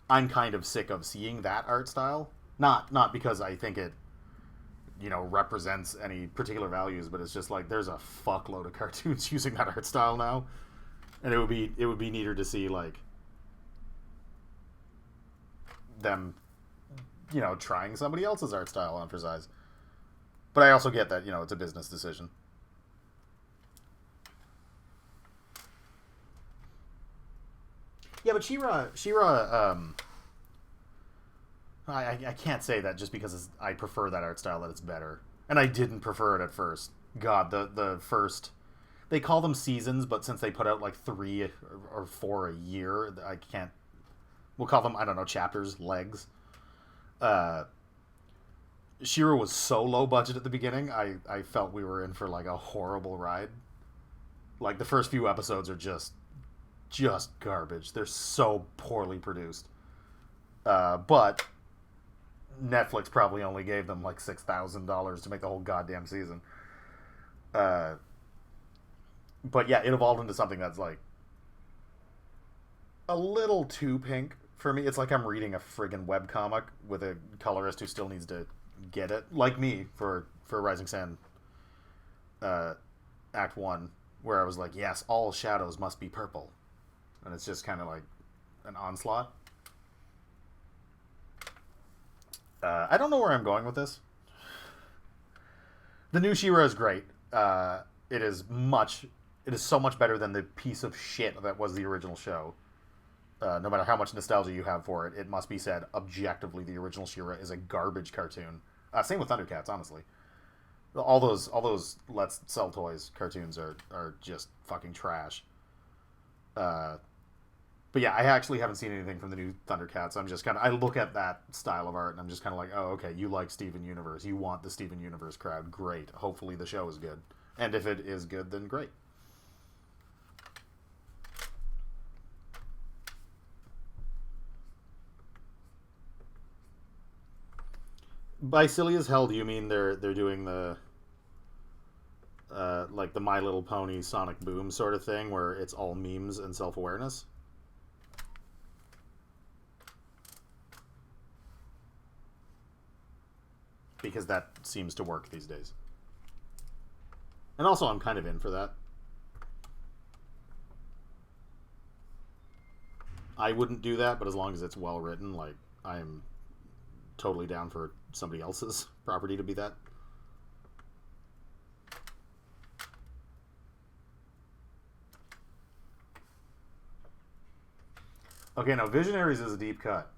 I'm kind of sick of seeing that art style. Not because I think it, represents any particular values, but it's just like there's a fuckload of cartoons using that art style now, and it would be neater to see like them, trying somebody else's art style on for size. But I also get that it's a business decision. Yeah, but She-Ra, I can't say that just because I prefer that art style that it's better. And I didn't prefer it at first. God, the first... They call them seasons, but since they put out like 3 or 4 a year, I can't... We'll call them, I don't know, chapters, legs. She-Ra was so low budget at the beginning, I felt we were in for like a horrible ride. Like, the first few episodes are just garbage. They're so poorly produced. But Netflix probably only gave them like $6,000 to make the whole goddamn season. But yeah, it evolved into something that's like a little too pink for me. It's like I'm reading a friggin' webcomic with a colorist who still needs to get it. Like me for Rising Sand Act 1, where I was like, yes, all shadows must be purple. And it's just kind of like an onslaught. I don't know where I'm going with this. The new She-Ra is great. It is so much better than the piece of shit that was the original show. No matter how much nostalgia you have for it, it must be said, objectively, the original She-Ra is a garbage cartoon. Same with Thundercats, honestly. All those Let's Sell Toys cartoons are just fucking trash. But yeah, I actually haven't seen anything from the new Thundercats. I look at that style of art and I'm just kind of like, oh, okay, you like Steven Universe. You want the Steven Universe crowd. Great. Hopefully the show is good. And if it is good, then great. By silly as hell, do you mean they're doing the like the My Little Pony Sonic Boom sort of thing where it's all memes and self-awareness? Because that seems to work these days. And also, I'm kind of in for that. I wouldn't do that, but as long as it's well written, like, I'm totally down for somebody else's property to be that. Okay, now Visionaries is a deep cut.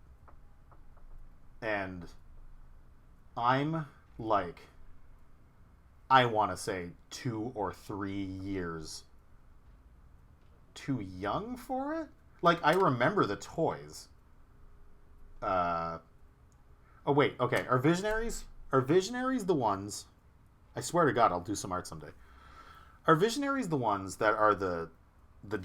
And I'm like, I want to say 2 or 3 years too young for it. Like, I remember the toys. Oh wait, okay. Are Visionaries the ones? I swear to God, I'll do some art someday. Are Visionaries the ones that are the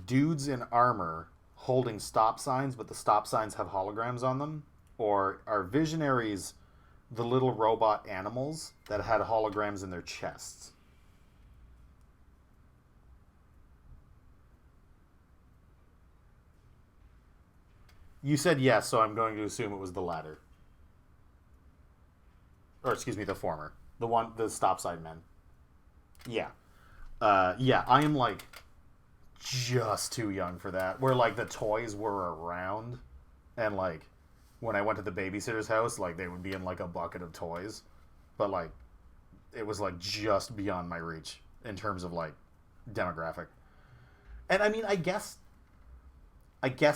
dudes in armor holding stop signs, but the stop signs have holograms on them? Or are Visionaries the little robot animals that had holograms in their chests? You said yes, so I'm going to assume it was the latter. Or excuse me, the former. The stop sign men. Yeah. Yeah, I am like just too young for that. Where like the toys were around, and like when I went to the babysitter's house, like they would be in like a bucket of toys, but like it was like just beyond my reach in terms of like demographic. And I mean, I guess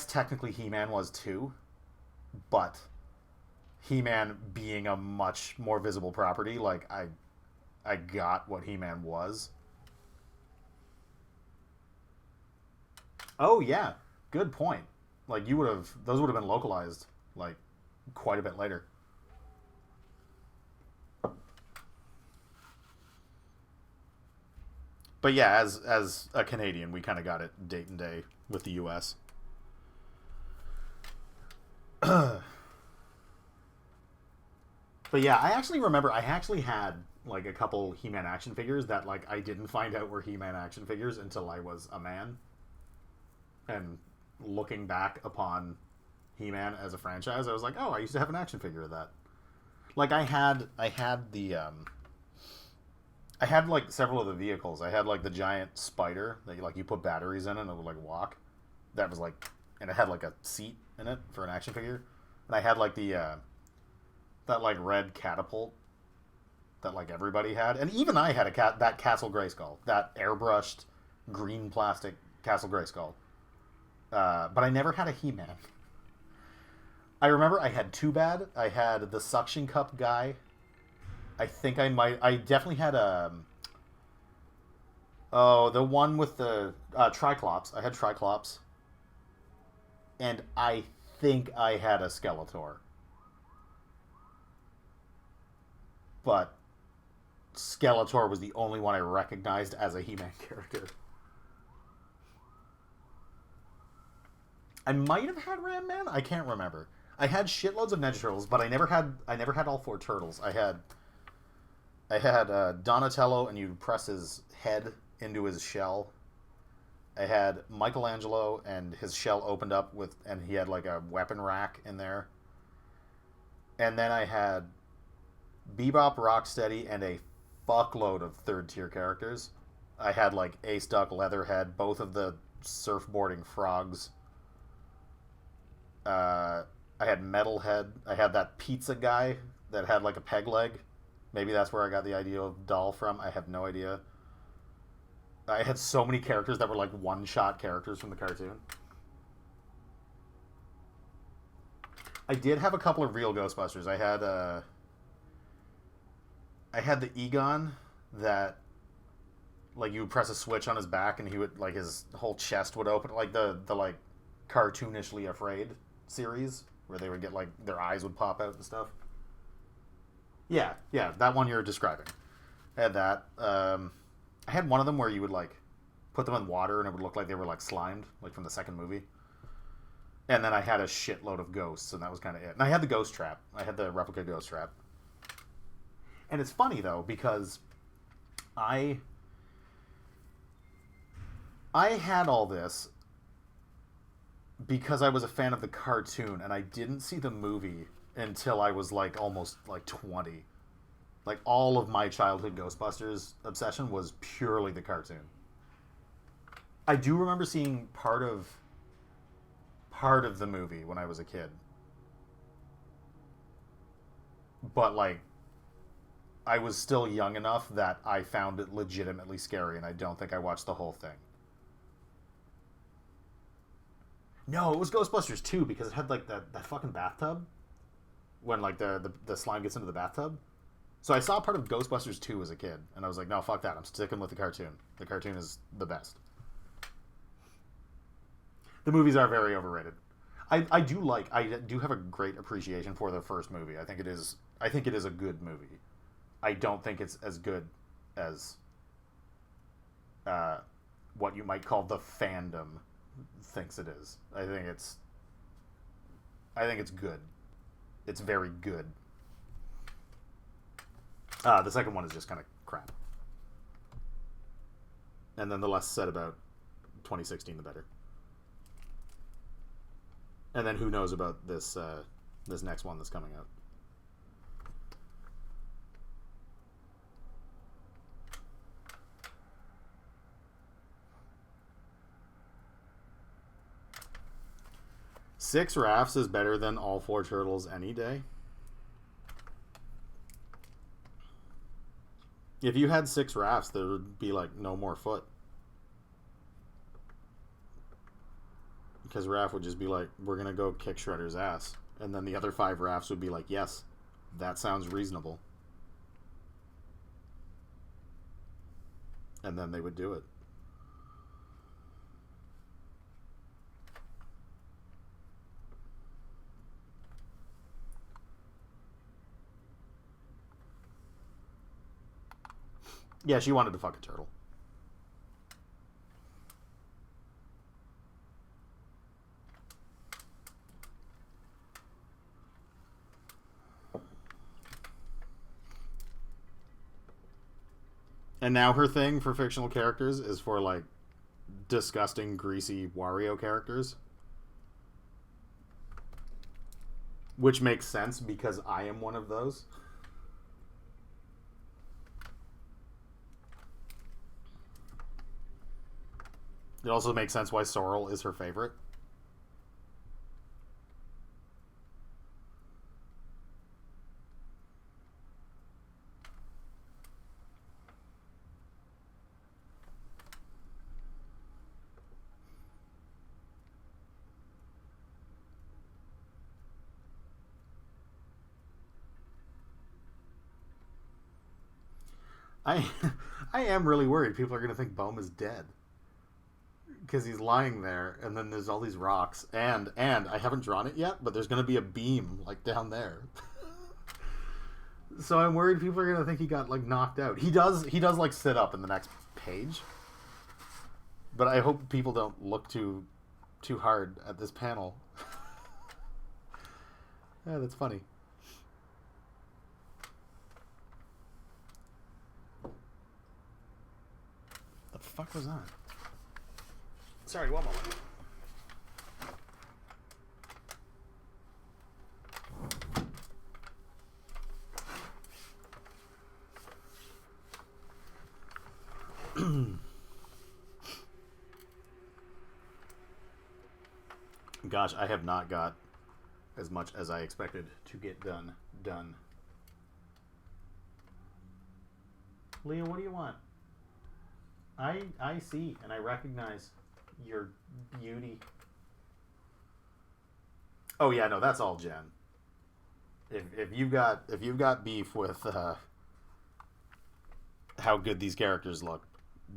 technically He-Man was too, but He-Man being a much more visible property, like I got what He-Man was. Oh yeah, good point. Like you would have those would have been localized like quite a bit later. But yeah, as a Canadian, we kind of got it date and day with the U.S. But yeah, I actually remember I actually had like a couple He-Man action figures that like I didn't find out were He-Man action figures until I was a man. And looking back upon He-Man as a franchise, I was like, "Oh, I used to have an action figure of that." Like I had like several of the vehicles. I had like the giant spider that you put batteries in and it would like walk. That was like, and it had like a seat in it for an action figure. And I had like the that like red catapult that like everybody had, and even I had that Castle Grayskull, that airbrushed green plastic Castle Grayskull. But I never had a He-Man. I remember I had Too Bad. I had the suction cup guy. I think I might. I definitely had a. Oh, the one with the Triclops. I had Triclops. And I think I had a Skeletor. But Skeletor was the only one I recognized as a He-Man character. I might have had Ram Man. I can't remember. I had shitloads of Ninja Turtles, but I never had all four turtles. I had Donatello, and you press his head into his shell. I had Michelangelo, and his shell opened up and he had like a weapon rack in there. And then I had Bebop, Rocksteady, and a fuckload of third tier characters. I had like Ace Duck, Leatherhead, both of the surfboarding frogs. I had Metalhead. I had that pizza guy that had like a peg leg. Maybe that's where I got the idea of doll from. I have no idea. I had so many characters that were like one-shot characters from the cartoon. I did have a couple of real Ghostbusters. I had the Egon that like you would press a switch on his back and he would like his whole chest would open, like the like cartoonishly afraid series where they would get like their eyes would pop out and stuff. Yeah, yeah, that one you're describing. I had that. I had one of them where you would like put them in water and it would look like they were like slimed, like from the second movie. And then I had a shitload of ghosts, and that was kind of it. And I had the ghost trap. I had the replica ghost trap. And it's funny though because I had all this because I was a fan of the cartoon, and I didn't see the movie until I was like almost like 20. Like all of my childhood Ghostbusters obsession was purely the cartoon. I do remember seeing part of the movie when I was a kid. But like I was still young enough that I found it legitimately scary, and I don't think I watched the whole thing. No, it was Ghostbusters 2 because it had like that fucking bathtub when like the slime gets into the bathtub. So I saw part of Ghostbusters 2 as a kid, and I was like, no, fuck that. I'm sticking with the cartoon. The cartoon is the best. The movies are very overrated. I do have a great appreciation for the first movie. I think it is a good movie. I don't think it's as good as what you might call the fandom thinks it is. I think it's good. It's very good. The second one is just kind of crap. And then the less said about 2016, the better. And then who knows about this this next one that's coming out. Six rafts is better than all four turtles any day. If you had six rafts, there would be like no more foot. Because Raph would just be like, we're going to go kick Shredder's ass. And then the other five rafts would be like, yes, that sounds reasonable. And then they would do it. Yeah, she wanted to fuck a turtle. And now her thing for fictional characters is for, like, disgusting, greasy Wario characters. Which makes sense because I am one of those. It also makes sense why Sorrel is her favorite. I I am really worried people are going to think Bohm is dead. Because he's lying there, and then there's all these rocks, and I haven't drawn it yet, but there's going to be a beam, like, down there. So I'm worried people are going to think he got, like, knocked out. He does, like, sit up in the next page. But I hope people don't look too hard at this panel. Yeah, that's funny. The fuck was that? Sorry, one moment. Gosh, I have not got as much as I expected to get done. Leah, what do you want? I see and I recognize your beauty. Oh yeah, no, that's all Jen. If you've got beef with how good these characters look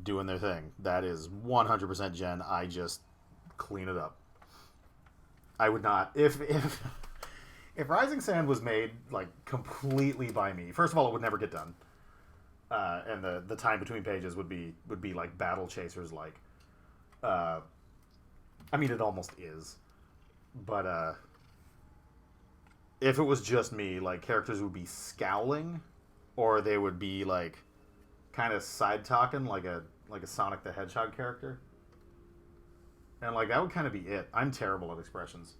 doing their thing, that is 100% Jen. I just clean it up. I would not if Rising Sand was made like completely by me. First of all, it would never get done, and the time between pages would be like Battle Chasers like. I mean, it almost is, but if it was just me, like characters would be scowling, or they would be like kind of side talking, like a Sonic the Hedgehog character. And, like, that would kind of be it. I'm terrible at expressions.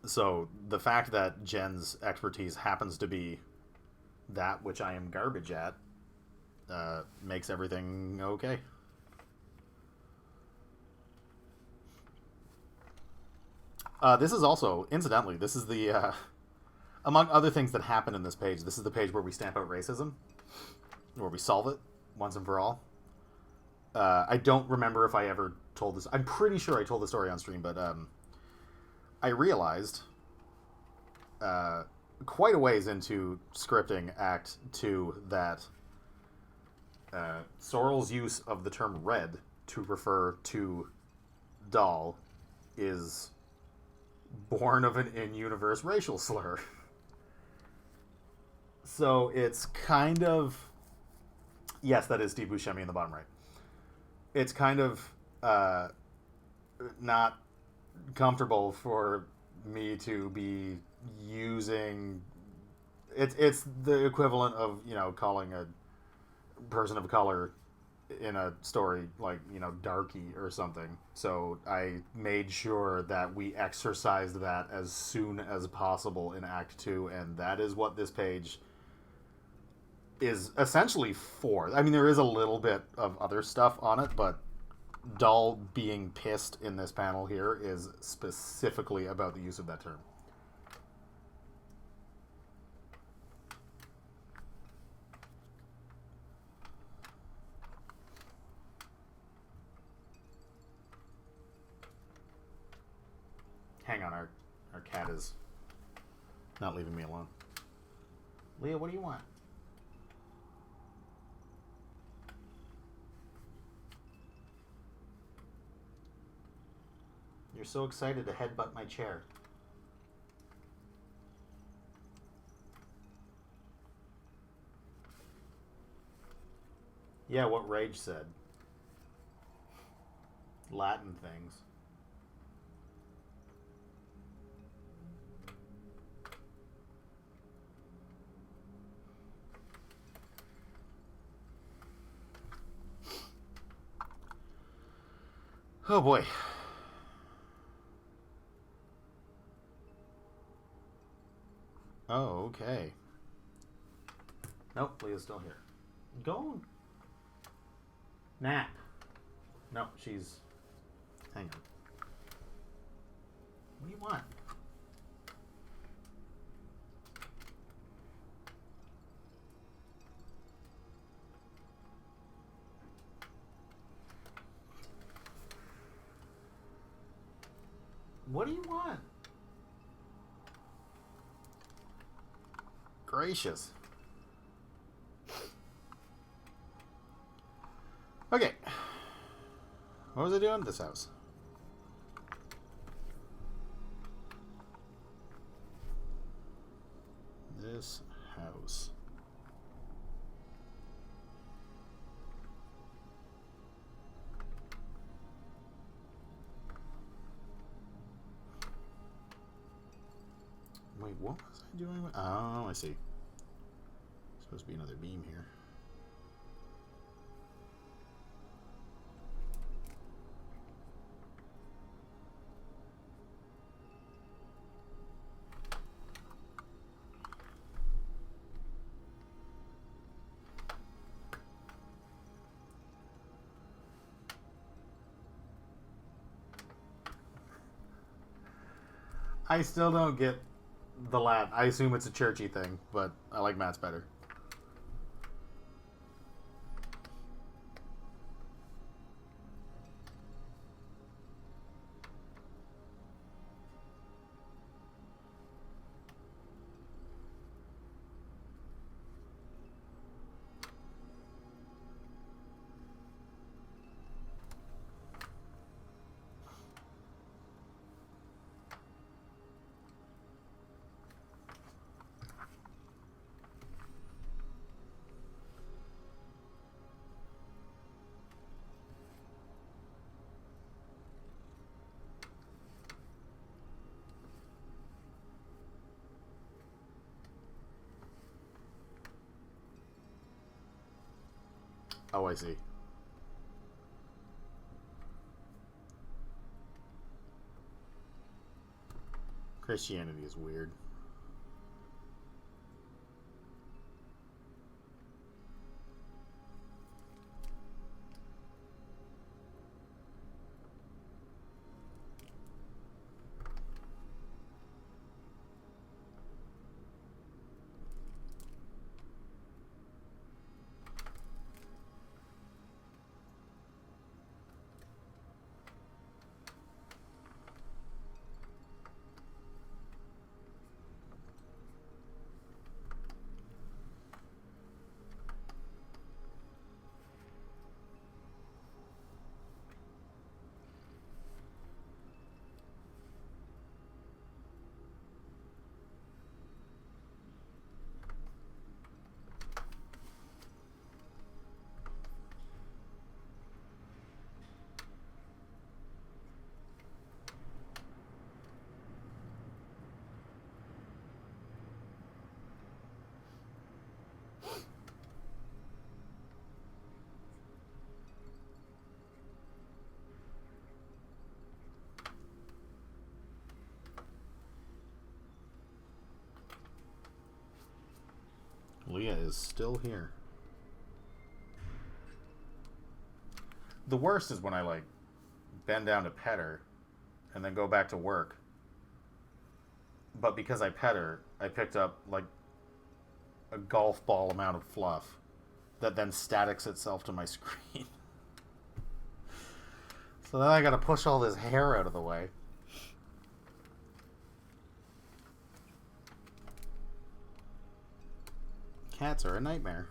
So, the fact that Jen's expertise happens to be that which I am garbage at makes everything okay. This is also, incidentally, this is the, among other things that happen in this page, this is the page where we stamp out racism, where we solve it once and for all. I don't remember if I ever told this. I'm pretty sure I told the story on stream, but I realized quite a ways into scripting Act 2 that Sorrel's use of the term red to refer to Doll is born of an in-universe racial slur. So it's kind of... Yes, that is Steve Buscemi in the bottom right. It's kind of not comfortable for me to be using... It's the equivalent of, you know, calling a person of color in a story like, Darky or something. So I made sure that we exercised that as soon as possible in Act 2, and that is what this page is essentially for. I mean, there is a little bit of other stuff on it, but Dahl being pissed in this panel here is specifically about the use of that term. Hang on, our cat is not leaving me alone. Leah, what do you want? You're so excited to headbutt my chair. Yeah, what Rage said. Latin things. Oh boy. Oh, okay. Nope, Leah's still here. Go. Nap. No, she's... Hang on. What do you want? What do you want? Gracious. Okay. What was I doing? This house. This house. Wait, what was I doing? Oh, I see. Supposed to be another beam here. I still don't get the Lat. I assume it's a churchy thing, but I like Matt's better. Oh, I see. Christianity is weird. Leah is still here. The worst is when I, like, bend down to pet her and then go back to work. But because I pet her, I picked up, like, a golf ball amount of fluff that then statics itself to my screen. So then I gotta push all this hair out of the way. Cats are a nightmare.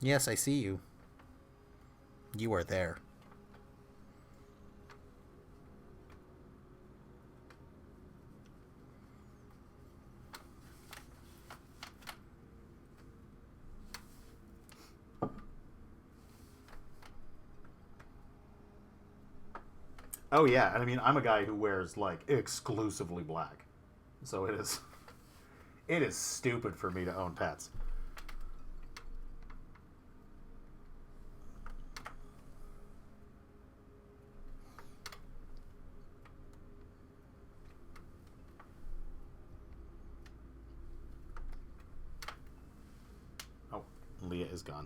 Yes, I see you. You are there. Oh yeah, and I mean, I'm a guy who wears, like, exclusively black. So it is stupid for me to own pets. Oh, Leah is gone.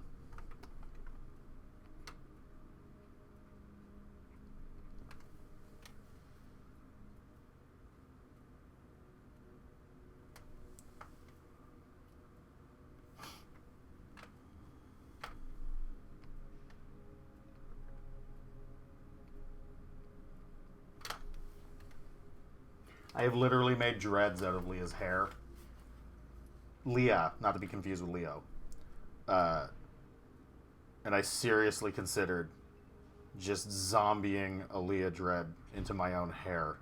I have literally made dreads out of Leah's hair. Leah, not to be confused with Leo. And I seriously considered just zombieing a Leah dread into my own hair.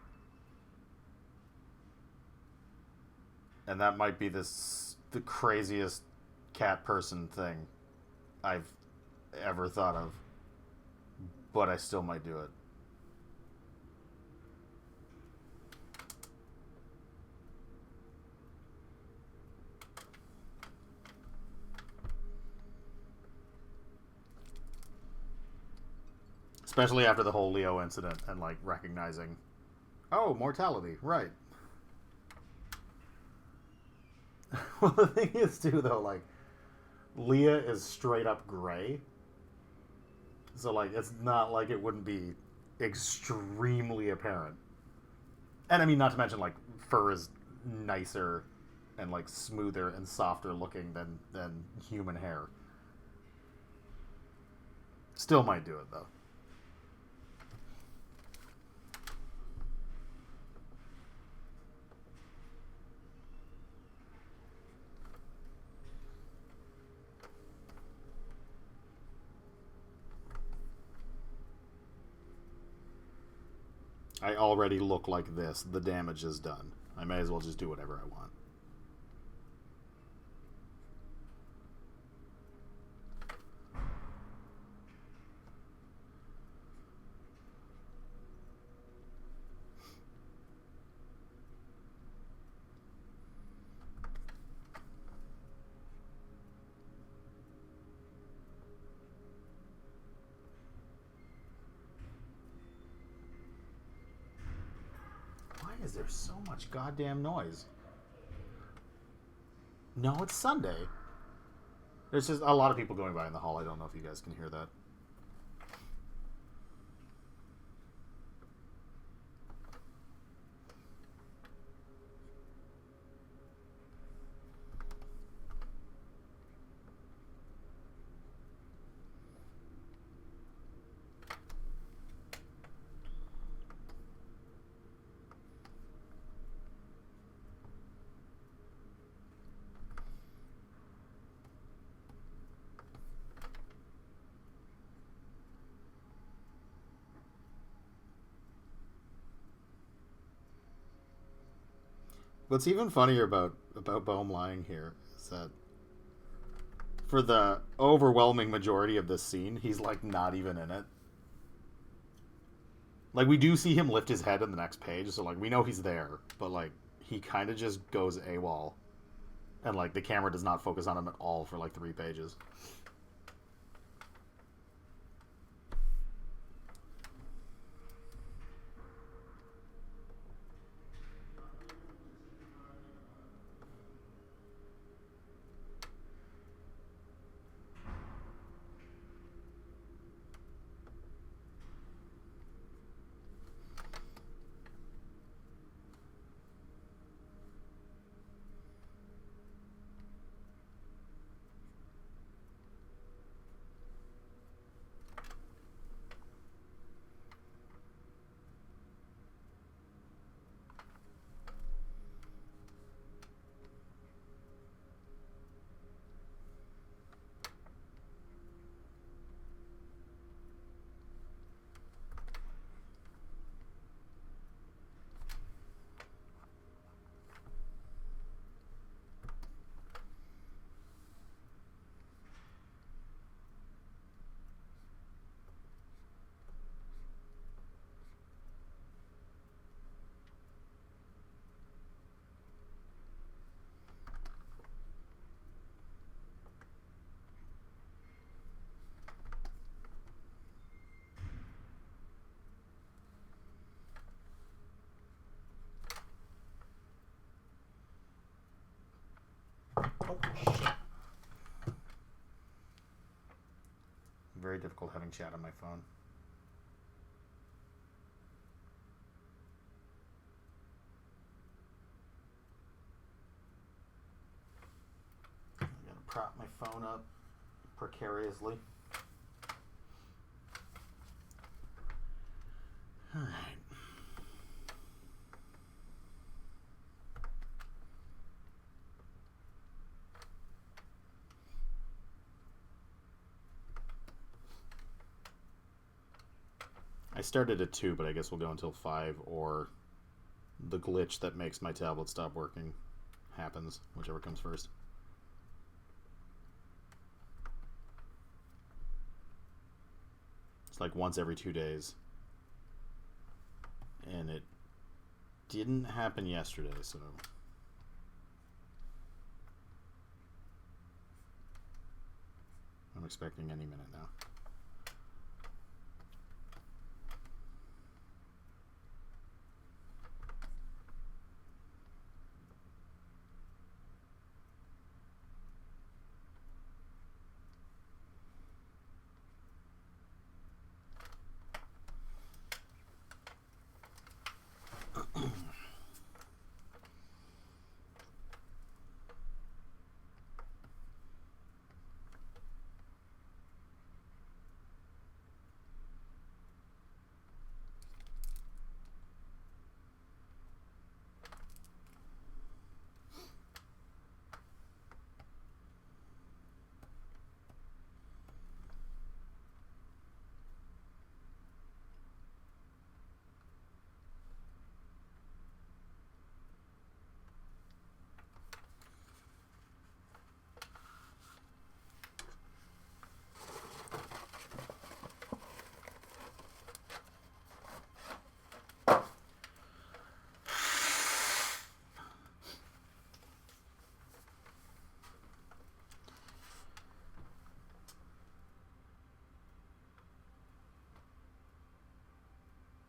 And that might be the craziest cat person thing I've ever thought of. But I still might do it. Especially after the whole Leo incident and, like, recognizing, oh, mortality, right. Well, the thing is, too, though, like, Leah is straight up gray. So, like, it's not like it wouldn't be extremely apparent. And, I mean, not to mention, like, fur is nicer and, like, smoother and softer looking than human hair. Still might do it, though. I already look like this. The damage is done. I may as well just do whatever I want. Is there so much goddamn noise? No, it's Sunday. There's just a lot of people going by in the hall. I don't know if you guys can hear that. What's even funnier about Boehm lying here is that for the overwhelming majority of this scene, he's, like, not even in it. Like, we do see him lift his head in the next page, so, like, we know he's there, but, like, he kind of just goes AWOL. And, like, the camera does not focus on him at all for, like, 3 pages. Holy shit. Very difficult having chat on my phone. I gotta prop my phone up precariously. Alright. I started at 2, but I guess we'll go until 5, or the glitch that makes my tablet stop working happens, whichever comes first. It's like once every 2 days. And it didn't happen yesterday, so... I'm expecting any minute now.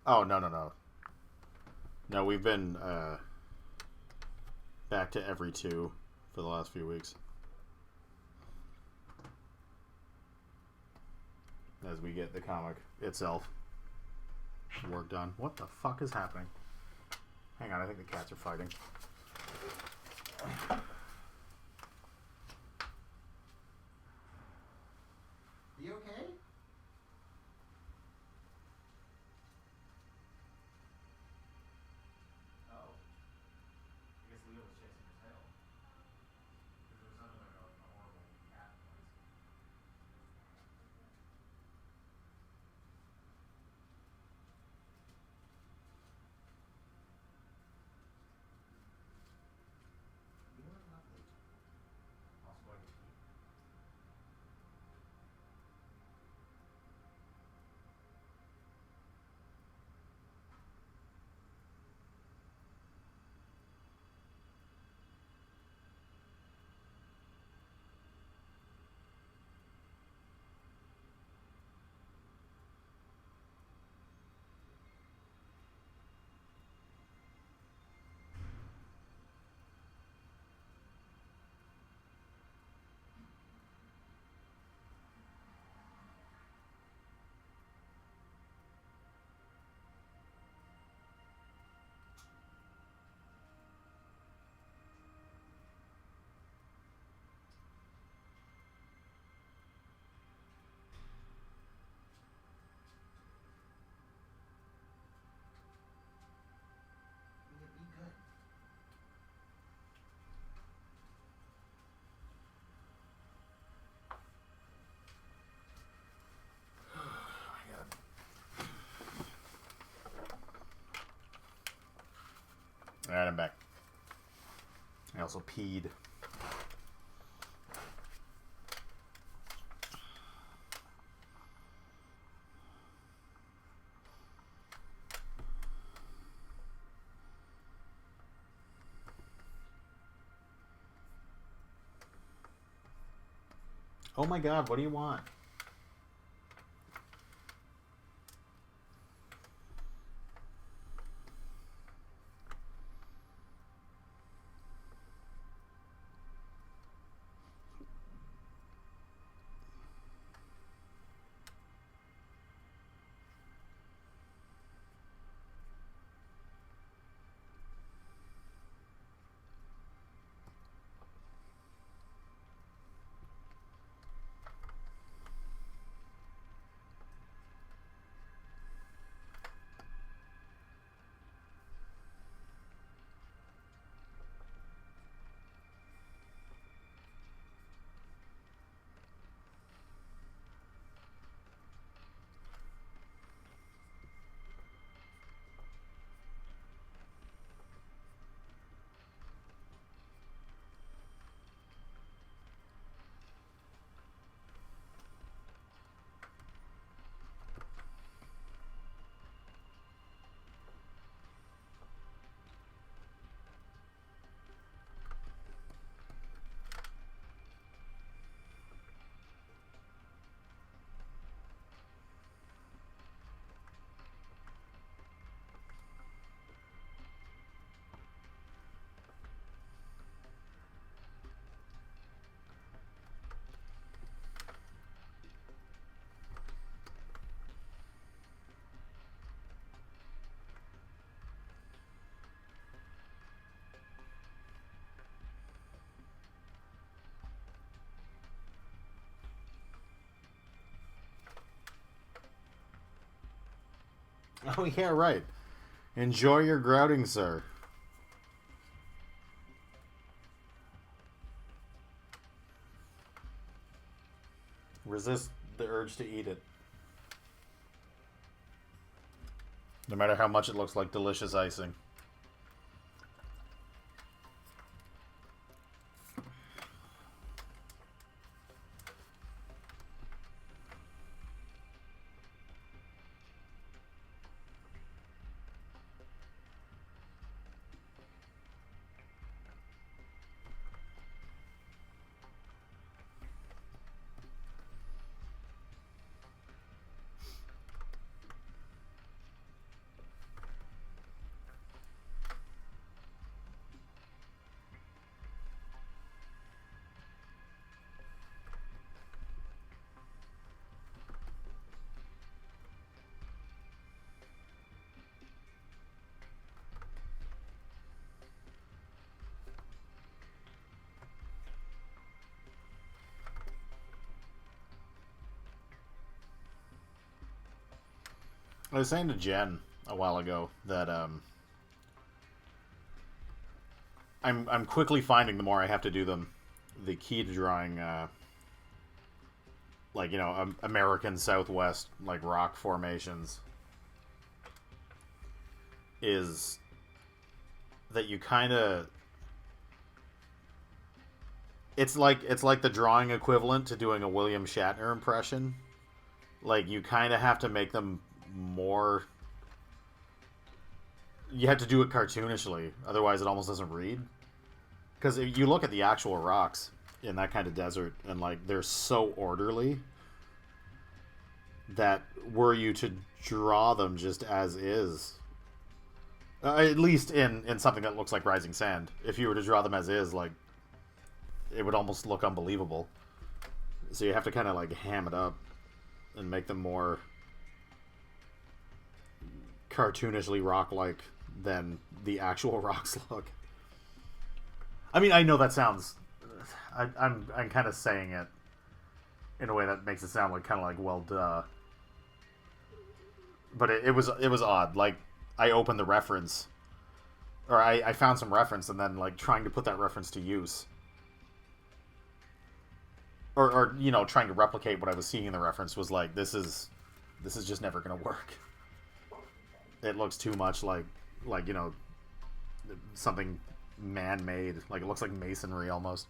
Oh, no, no, no. No, we've been back to every 2 for the last few weeks. As we get the comic itself worked on. What the fuck is happening? Hang on, I think the cats are fighting. You okay? Oh. I guess Leo was chasing your tail. Because it sounded like a horrible cat noise. You are lovely. Also going to pee. Be good. Alright, I'm back. I also peed. Oh my god, what do you want? Oh, yeah, right. Enjoy your grouting, sir. Resist the urge to eat it. No matter how much it looks like delicious icing. I was saying to Jen a while ago that I'm quickly finding the more I have to do them, the key to drawing like, you know, American Southwest like rock formations is that you kind of it's like the drawing equivalent to doing a William Shatner impression. Like, you kind of have to make them more. You have to do it cartoonishly, otherwise it almost doesn't read. Because if you look at the actual rocks in that kind of desert, and like they're so orderly that were you to draw them just as is, at least in something that looks like Rising Sand, if you were to draw them as is, like, it would almost look unbelievable. So you have to kind of like ham it up and make them more cartoonishly rock-like than the actual rocks look. I mean, I know that sounds. I'm kind of saying it in a way that makes it sound like kind of like, well, duh. But it was odd. Like, I opened the reference, or I found some reference, and then like trying to put that reference to use, or you know, trying to replicate what I was seeing in the reference was like, this is just never gonna work. It looks too much like you know, something man-made. Like, it looks like masonry almost.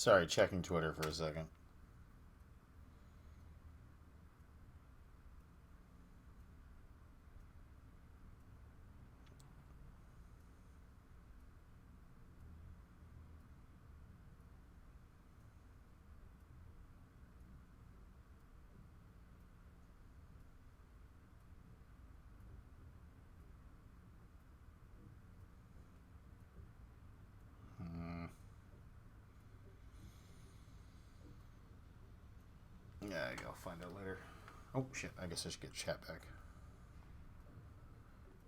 Sorry, checking Twitter for a second. Yeah, I'll find out later. Oh, shit. I guess I should get chat back.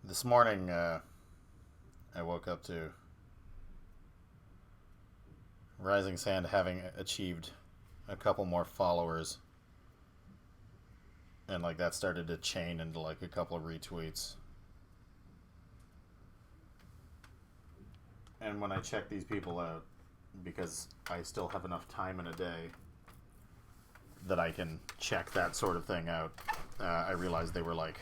This morning, I woke up to Rising Sand having achieved a couple more followers. And, like, that started to chain into, like, a couple of retweets. And when I check these people out, because I still have enough time in a day that I can check that sort of thing out, I realized they were like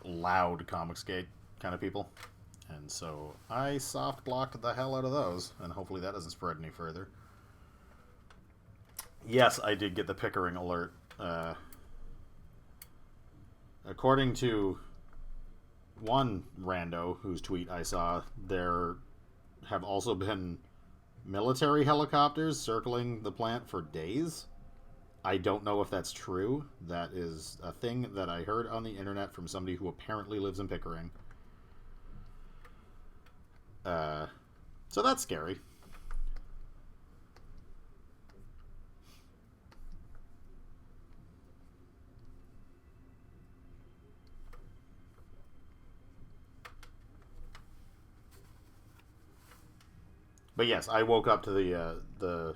loud Comicsgate kind of people, and so I soft blocked the hell out of those, and hopefully that doesn't spread any further. Yes, I did get the Pickering alert. According to one rando whose tweet I saw, there have also been military helicopters circling the plant for days. I don't know if that's true. That is a thing that I heard on the internet from somebody who apparently lives in Pickering. So that's scary. But yes, I woke up to the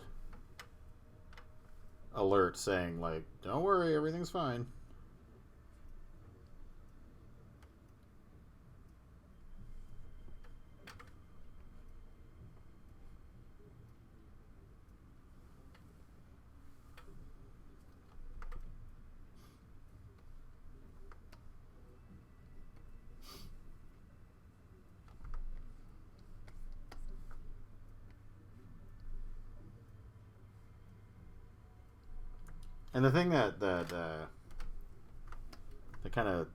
alert saying, like, don't worry, everything's fine. And the thing that kind of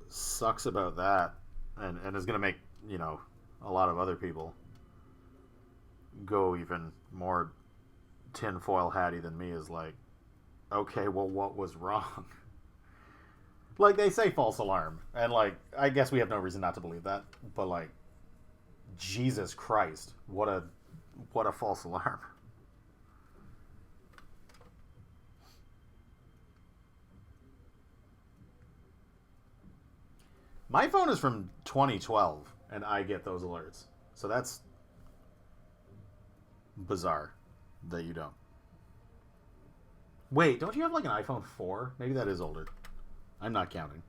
sucks about that, and is going to make, you know, a lot of other people go even more tinfoil hatty than me, is like, okay, well, what was wrong? Like, they say false alarm, and, like, I guess we have no reason not to believe that, but, like, Jesus Christ, what a false alarm. My phone is from 2012, and I get those alerts. So that's bizarre that you don't. Wait, don't you have like an iPhone 4? Maybe that is older. I'm not counting.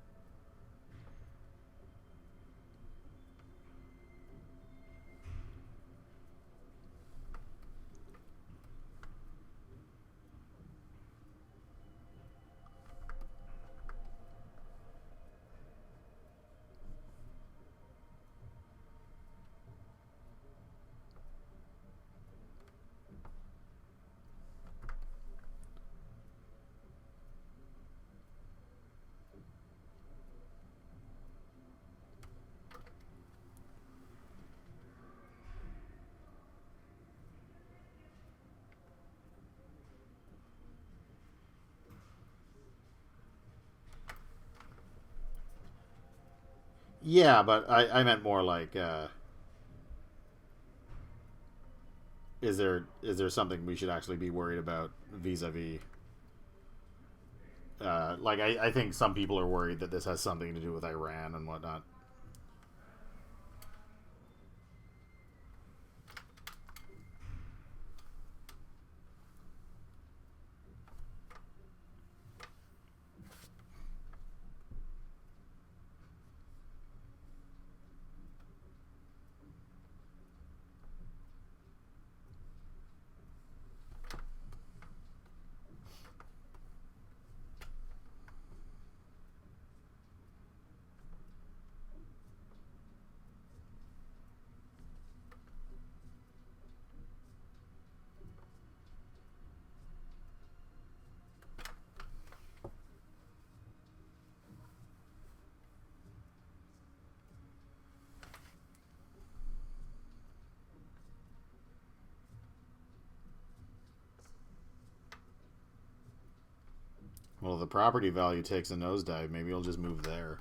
Yeah, but I meant more like, is there something we should actually be worried about vis-a-vis? Like, I think some people are worried that this has something to do with Iran and whatnot. property value takes a nosedive, maybe you'll just move there.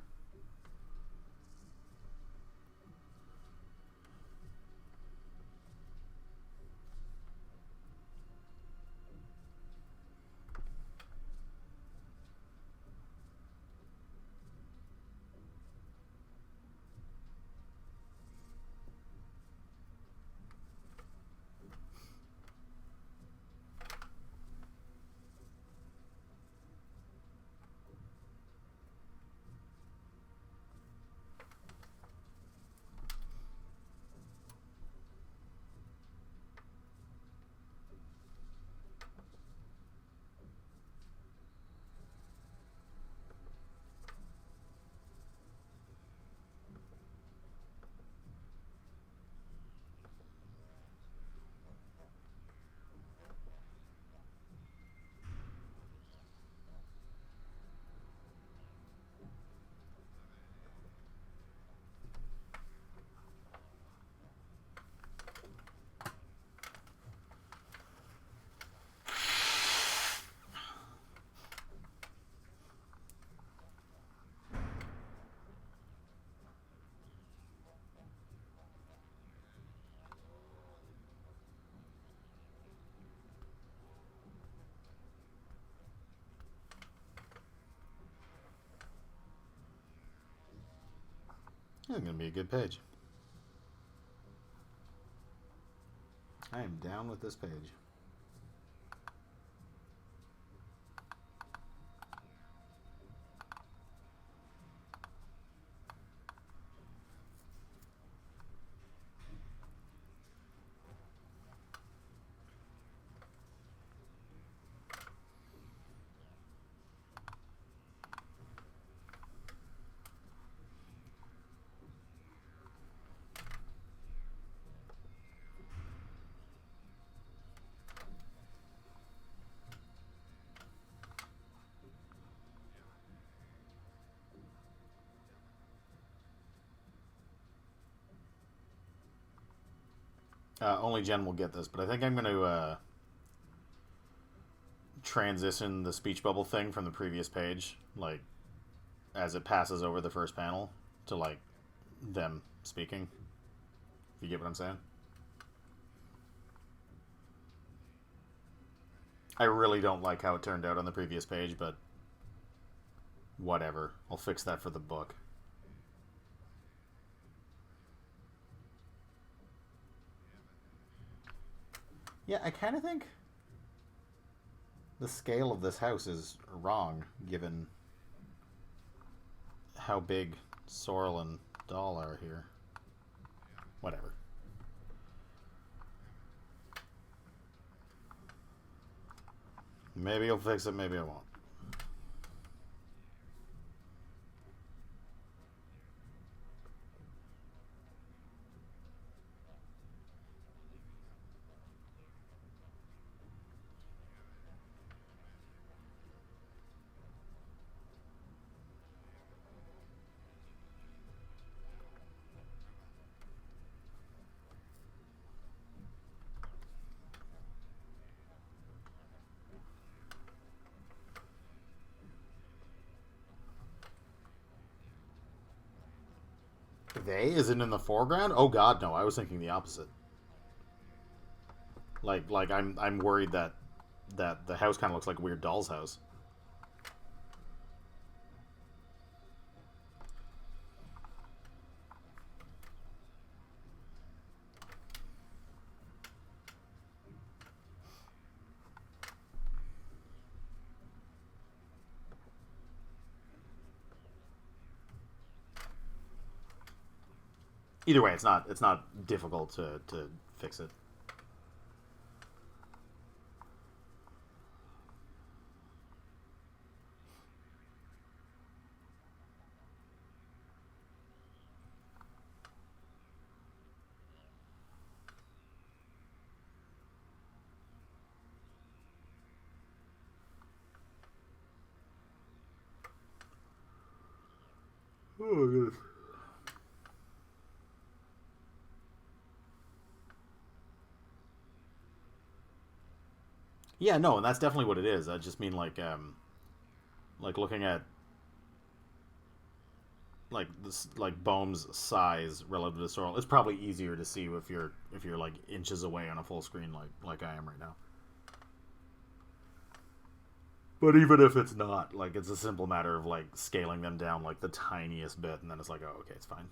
It's going to be a good page. I am down with this page. Only Jen will get this, but I think I'm going to transition the speech bubble thing from the previous page, like, as it passes over the first panel, to, like, them speaking. If you get what I'm saying? I really don't like how it turned out on the previous page, but whatever. I'll fix that for the book. Yeah, I kind of think the scale of this house is wrong, given how big Sorrel and Dahl are here. Whatever. Maybe I'll fix it, maybe I won't. They isn't in the foreground? Oh god, no. I was thinking the opposite. Like I'm worried that the house kind of looks like a weird doll's house. Either way, it's not difficult to fix it. Oh my goodness. Yeah, no, and that's definitely what it is. I just mean like Like looking at like this, like Bohm's size relative to Sorrel, it's probably easier to see if you're like inches away on a full screen like I am right now. But even if it's not, like it's a simple matter of like scaling them down like the tiniest bit, and then it's like, oh, okay, it's fine.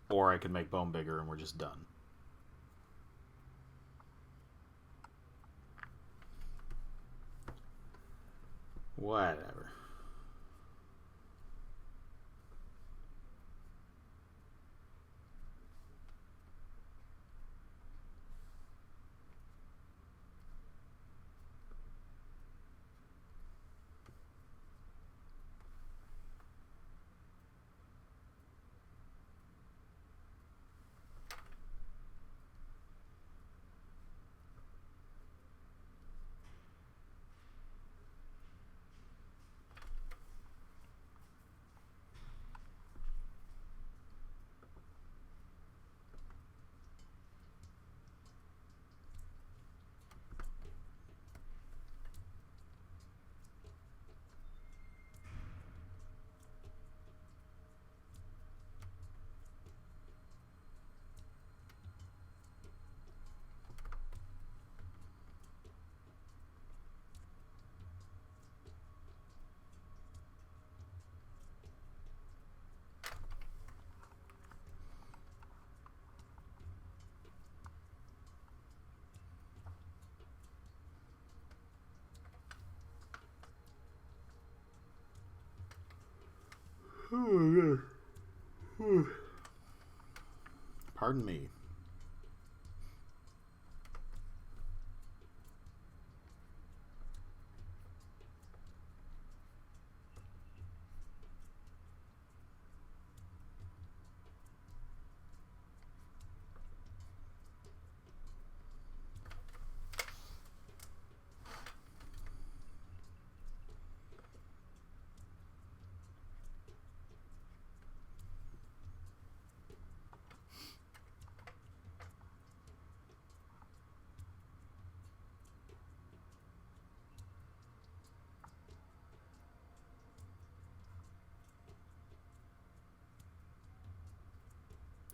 Or I could make Bohm bigger and we're just done. Whatever. Pardon me.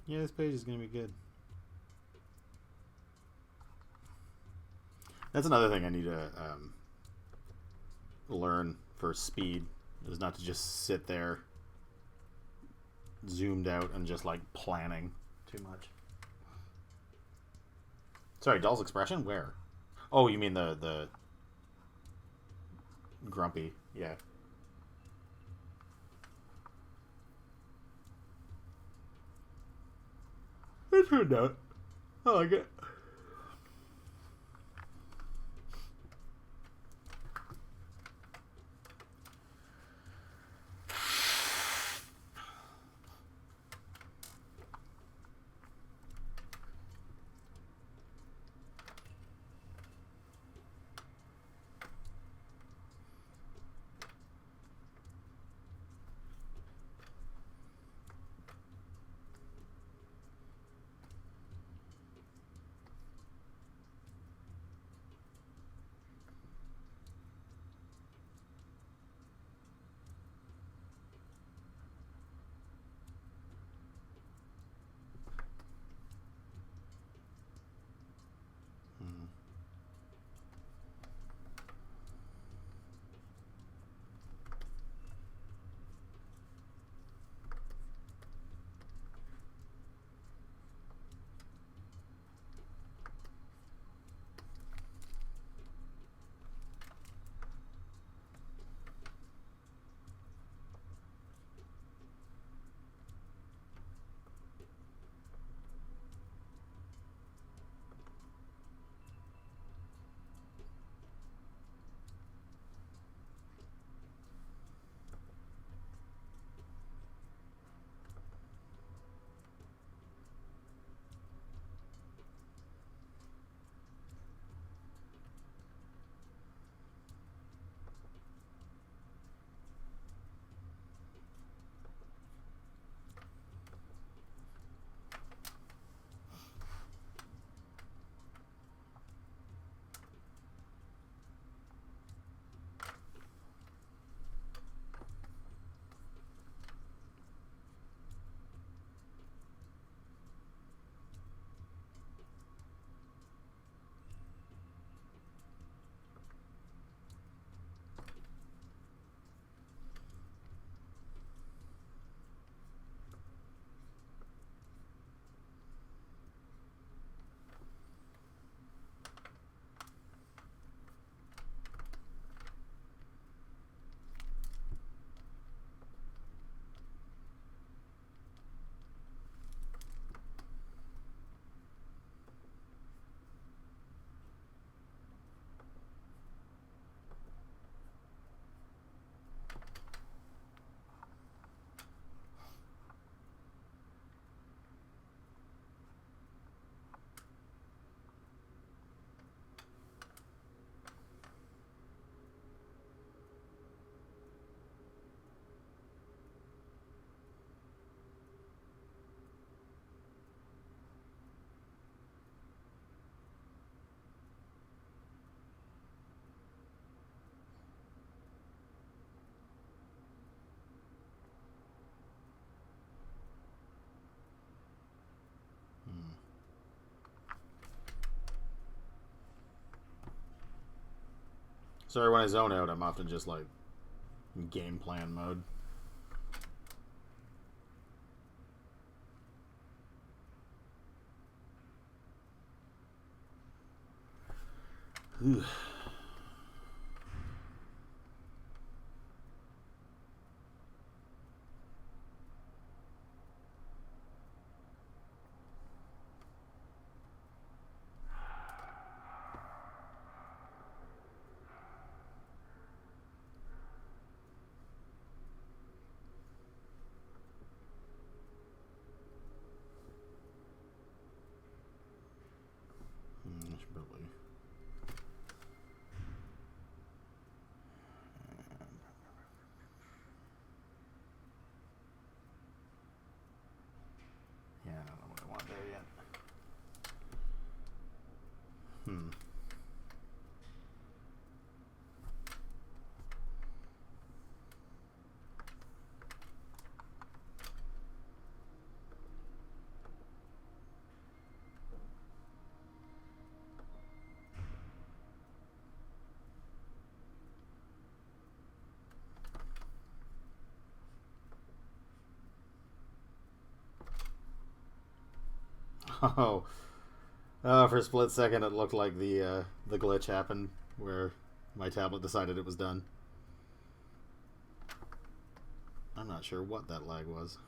Yeah, this page is going to be good. That's another thing I need to learn for speed, is not to just sit there zoomed out and just like planning too much. Sorry, Doll's expression? Where? Oh, you mean the grumpy. Yeah. It turned out. I like it. Sorry, when I zone out, I'm often just like in game plan mode. Ugh. I should probably... Yeah, I don't know what I want there yet. Oh, for a split second, it looked like the glitch happened where my tablet decided it was done. I'm not sure what that lag was.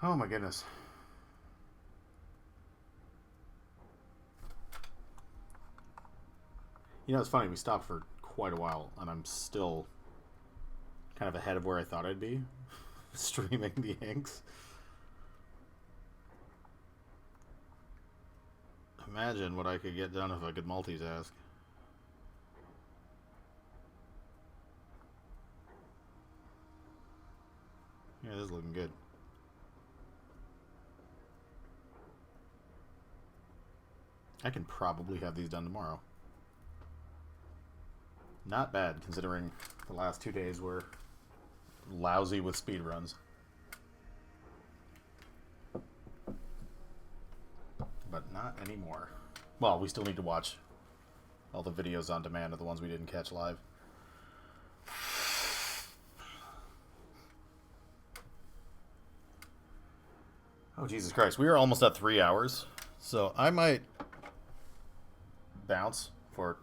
Oh my goodness. You know, it's funny, we stopped for quite a while, and I'm still kind of ahead of where I thought I'd be, streaming the inks. imagine what I could get done if I could multitask. Yeah, this is looking good. I can probably have these done tomorrow. Not bad, considering the last 2 days were lousy with speedruns. But not anymore. Well, we still need to watch all the videos on demand of the ones we didn't catch live. Oh, Jesus Christ. We are almost at 3 hours, so I might bounce for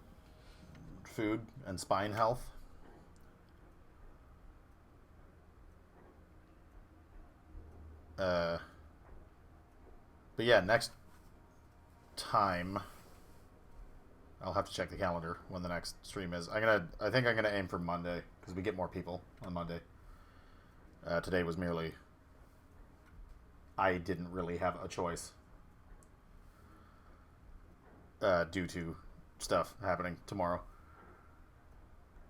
food and spine health. But yeah, next time I'll have to check the calendar when the next stream is. I think I'm gonna aim for Monday because we get more people on Monday. Today was merely I didn't really have a choice due to stuff happening tomorrow.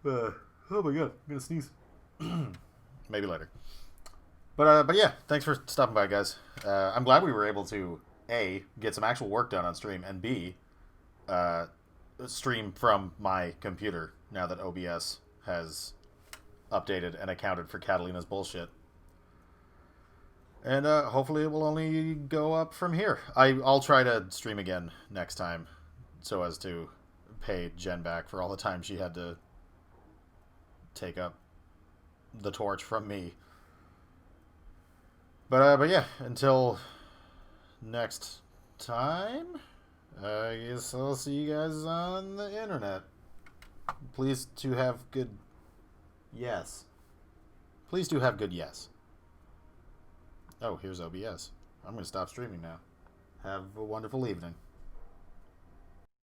Oh my god, I'm gonna sneeze. Maybe later. But yeah, thanks for stopping by, guys. I'm glad we were able to A, get some actual work done on stream, and B, stream from my computer now that OBS has updated and accounted for Catalina's bullshit. And hopefully it will only go up from here. I'll try to stream again next time so as to pay Jen back for all the time she had to take up the torch from me. But yeah, until next time, I guess I'll see you guys on the internet. Please do have good yes. Please do have good yes. Oh, here's OBS. I'm going to stop streaming now. Have a wonderful evening.